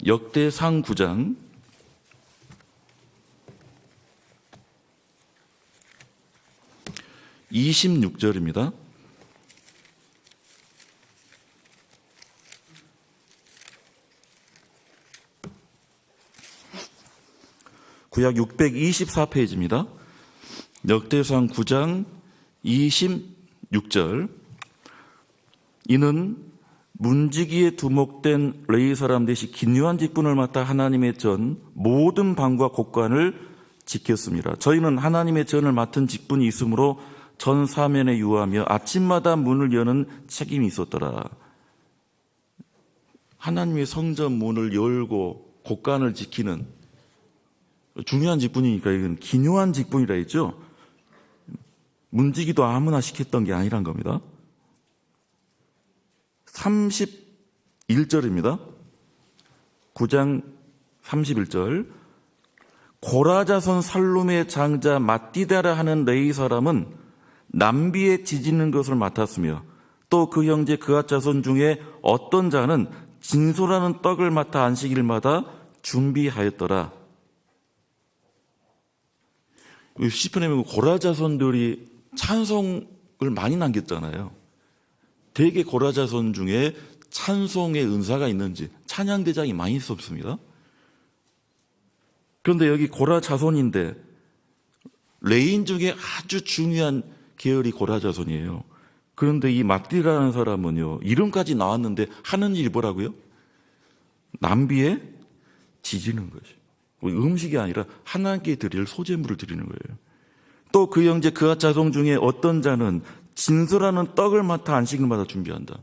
역대상 9장 26절입니다. 구약 624페이지입니다. 역대상 9장 26절. 이는 문지기에 두목된 레위 사람 대신 기묘한 직분을 맡아 하나님의 전 모든 방과 곳간을 지켰습니다. 저희는 하나님의 전을 맡은 직분이 있으므로 전 사면에 유하며 아침마다 문을 여는 책임이 있었더라. 하나님의 성전 문을 열고 곳간을 지키는 중요한 직분이니까 이건 기묘한 직분이라 했죠. 문지기도 아무나 시켰던 게 아니란 겁니다. 31절입니다. 9장 31절. 고라자손 살룸의 장자 마띠다라 하는 레위 사람은 남비에 지지는 것을 맡았으며 또 그 형제 그앗 자손 중에 어떤 자는 진소라는 떡을 맡아 안식일마다 준비하였더라. 시편에 보면 고라 자손들이 찬송을 많이 남겼잖아요. 대개 고라 자손 중에 찬송의 은사가 있는지 찬양대장이 많이 있었습니다. 그런데 여기 고라 자손인데 레인 중에 아주 중요한 계열이 고라 자손이에요. 그런데 이 마띠라는 사람은요, 이름까지 나왔는데 하는 일이 뭐라고요? 남비에 지지는 것이. 음식이 아니라 하나님께 드릴 소재물을 드리는 거예요. 또 그 형제 그앗 자손 중에 어떤 자는 진설하는 떡을 맡아 안식일마다 준비한다.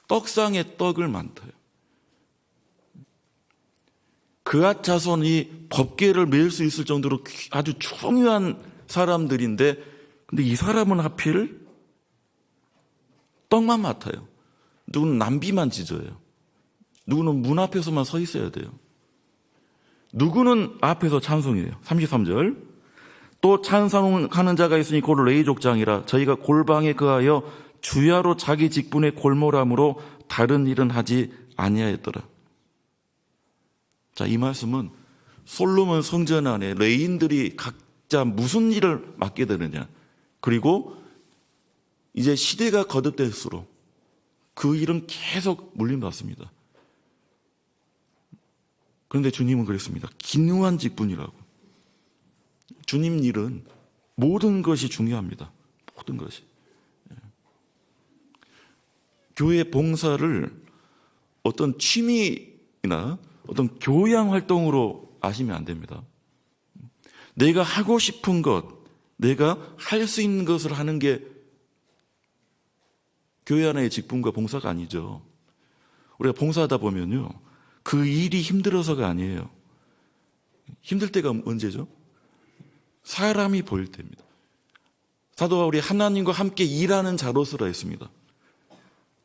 떡상에 떡을 맡아요. 그앗 자손이 법궤를 메울 수 있을 정도로 아주 중요한 사람들인데, 근데 이 사람은 하필 떡만 맡아요. 누구는 남비만 지져요. 누구는 문 앞에서만 서 있어야 돼요. 누구는 앞에서 찬송이에요. 33절. 또 찬송하는 자가 있으니 곧 레위 족장이라 저희가 골방에 거하여 주야로 자기 직분에 골몰함으로 다른 일은 하지 아니하였더라. 자, 이 말씀은 솔로몬 성전 안에 레위인들이 각자 무슨 일을 맡게 되느냐, 그리고 이제 시대가 거듭될수록 그 일은 계속 물림받습니다. 그런데 주님은 그랬습니다. 기묘한 직분이라고. 주님 일은 모든 것이 중요합니다. 모든 것이. 교회 봉사를 어떤 취미나 어떤 교양 활동으로 아시면 안 됩니다. 내가 하고 싶은 것, 내가 할 수 있는 것을 하는 게 교회 하나의 직분과 봉사가 아니죠. 우리가 봉사하다 보면요, 그 일이 힘들어서가 아니에요. 힘들 때가 언제죠? 사람이 보일 때입니다. 사도 바울이 하나님과 함께 일하는 자로서라 했습니다.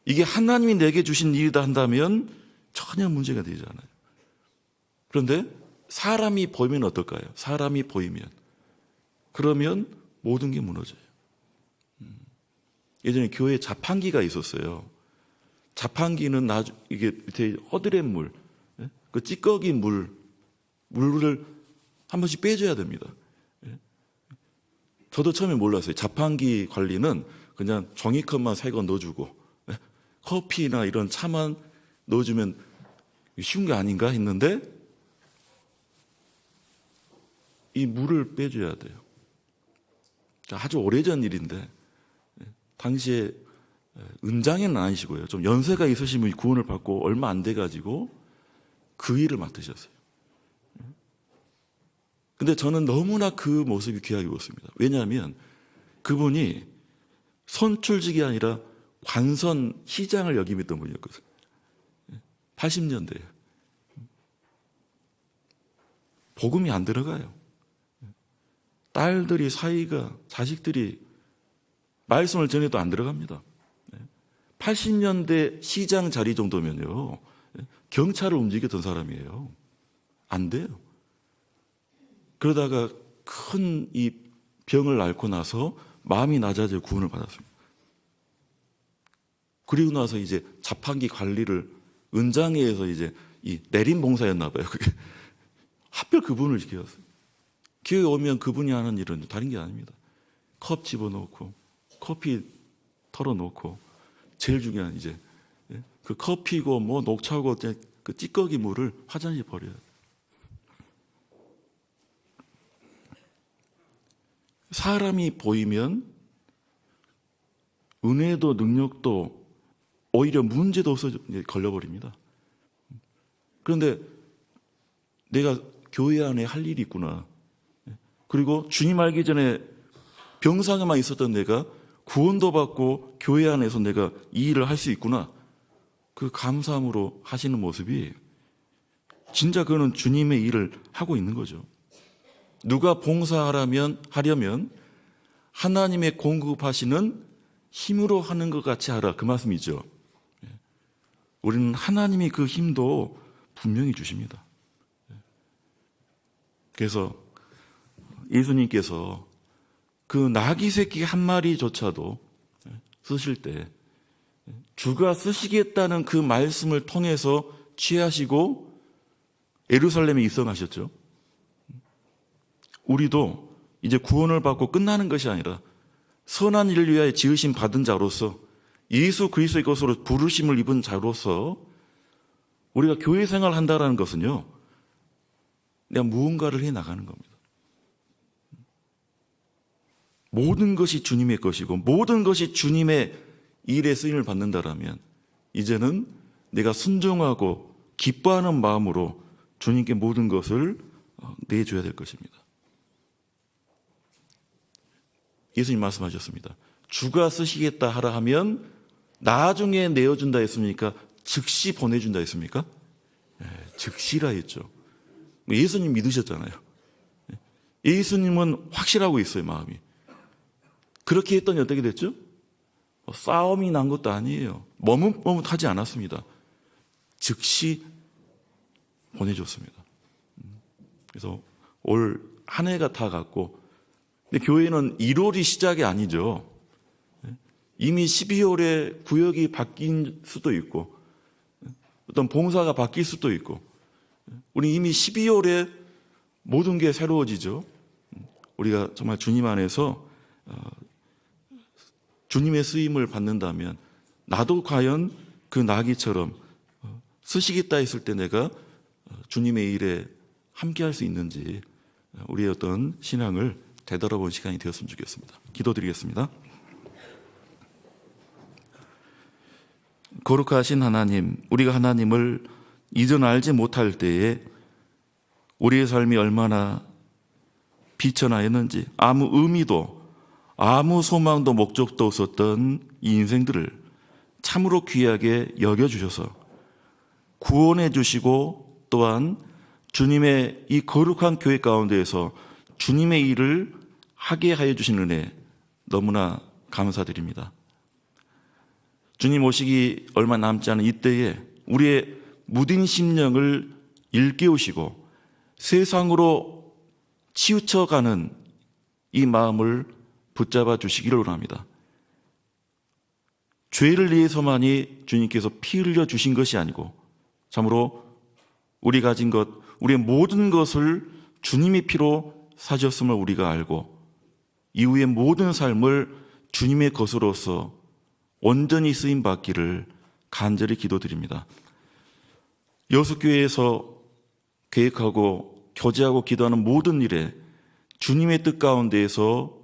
이게 하나님이 내게 주신 일이다 한다면 전혀 문제가 되지 않아요. 그런데 사람이 보이면 어떨까요? 사람이 보이면, 그러면 모든 게 무너져요. 예전에 교회에 자판기가 있었어요. 자판기는 이게 밑에 허드렛 물, 그 찌꺼기 물을 한 번씩 빼줘야 됩니다. 저도 처음에 몰랐어요. 자판기 관리는 그냥 종이컵만 새 거 넣어주고 커피나 이런 차만 넣어주면 쉬운 게 아닌가 했는데, 이 물을 빼줘야 돼요. 아주 오래전 일인데, 당시에 은장에는 아니시고요, 좀 연세가 있으시면 구원을 받고 얼마 안 돼가지고 그 일을 맡으셨어요. 근데 저는 너무나 그 모습이 귀하게 보였습니다. 왜냐하면 그분이 선출직이 아니라 관선 시장을 역임했던 분이었거든요. 80년대에. 복음이 안 들어가요. 딸들이, 사이가, 자식들이 말씀을 전해도 안 들어갑니다. 80년대 시장 자리 정도면요, 경찰을 움직였던 사람이에요. 안 돼요. 그러다가 큰 이 병을 앓고 나서 마음이 낮아져 구원을 받았습니다. 그리고 나서 이제 자판기 관리를 은장회에서 이제 이 내림 봉사였나 봐요. 그게 하필 그분을 시켰어요. 교회 오면 그분이 하는 일은 다른 게 아닙니다. 컵 집어넣고 커피 털어놓고 제일 중요한 이제 그 커피고 뭐 녹차고 그 찌꺼기 물을 화장실에 버려요. 사람이 보이면 은혜도 능력도 오히려 문제도 없어 걸려버립니다. 그런데 내가 교회 안에 할 일이 있구나. 그리고 주님 알기 전에 병상에만 있었던 내가 구원도 받고 교회 안에서 내가 이 일을 할 수 있구나. 그 감사함으로 하시는 모습이 진짜 그는 주님의 일을 하고 있는 거죠. 누가 봉사하려면 하나님의 공급하시는 힘으로 하는 것 같이 하라. 그 말씀이죠. 우리는 하나님이 그 힘도 분명히 주십니다. 그래서 예수님께서 그 나귀 새끼 한 마리조차도 쓰실 때 주가 쓰시겠다는 그 말씀을 통해서 취하시고 예루살렘에 입성하셨죠. 우리도 이제 구원을 받고 끝나는 것이 아니라 선한 일을 위하여 지으심 받은 자로서 예수 그리스도의 것으로 부르심을 입은 자로서 우리가 교회 생활을 한다는 것은요, 내가 무언가를 해 나가는 겁니다. 모든 것이 주님의 것이고 모든 것이 주님의 일에 쓰임을 받는다라면 이제는 내가 순종하고 기뻐하는 마음으로 주님께 모든 것을 내줘야 될 것입니다. 예수님 말씀하셨습니다. 주가 쓰시겠다 하라 하면 나중에 내어준다 했습니까? 즉시 보내준다 했습니까? 즉시라 했죠. 예수님 믿으셨잖아요. 예수님은 확실하고 있어요, 마음이. 그렇게 했더니 어떻게 됐죠? 싸움이 난 것도 아니에요. 머뭇머뭇하지 않았습니다. 즉시 보내줬습니다. 그래서 올 한 해가 다 갔고, 근데 교회는 1월이 시작이 아니죠. 이미 12월에 구역이 바뀐 수도 있고, 어떤 봉사가 바뀔 수도 있고, 우리 이미 12월에 모든 게 새로워지죠. 우리가 정말 주님 안에서 주님의 쓰임을 받는다면 나도 과연 그 나귀처럼 쓰시겠다 했을 때 내가 주님의 일에 함께할 수 있는지 우리의 어떤 신앙을 되돌아본 시간이 되었으면 좋겠습니다. 기도드리겠습니다. 거룩하신 하나님, 우리가 하나님을 이전 알지 못할 때에 우리의 삶이 얼마나 비천하였는지, 아무 의미도 아무 소망도 목적도 없었던 이 인생들을 참으로 귀하게 여겨주셔서 구원해 주시고 또한 주님의 이 거룩한 교회 가운데에서 주님의 일을 하게 하여 주신 은혜 너무나 감사드립니다. 주님 오시기 얼마 남지 않은 이때에 우리의 무딘 심령을 일깨우시고 세상으로 치우쳐가는 이 마음을 붙잡아 주시기를 원합니다. 죄를 위해서만이 주님께서 피 흘려 주신 것이 아니고 참으로 우리 가진 것, 우리의 모든 것을 주님의 피로 사셨음을 우리가 알고 이후의 모든 삶을 주님의 것으로서 온전히 쓰임 받기를 간절히 기도드립니다. 여수교회에서 계획하고 교제하고 기도하는 모든 일에 주님의 뜻 가운데에서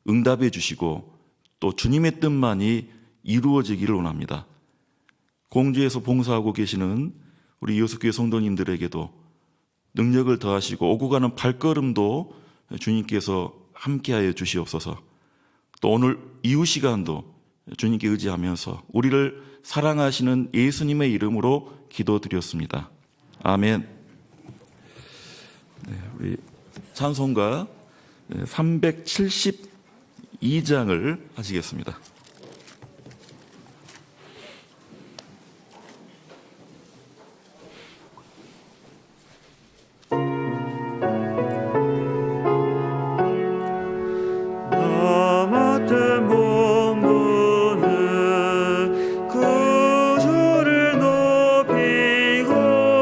응답해 주시고 또 주님의 뜻만이 이루어지기를 원합니다. 공주에서 봉사하고 계시는 우리 여수교회 성도님들에게도 능력을 더하시고 오고 가는 발걸음도 주님께서 함께하여 주시옵소서. 또 오늘 이후 시간도 주님께 의지하면서 우리를 사랑하시는 예수님의 이름으로 기도드렸습니다. 아멘. 네, 우리 찬송가 372장을 하시겠습니다.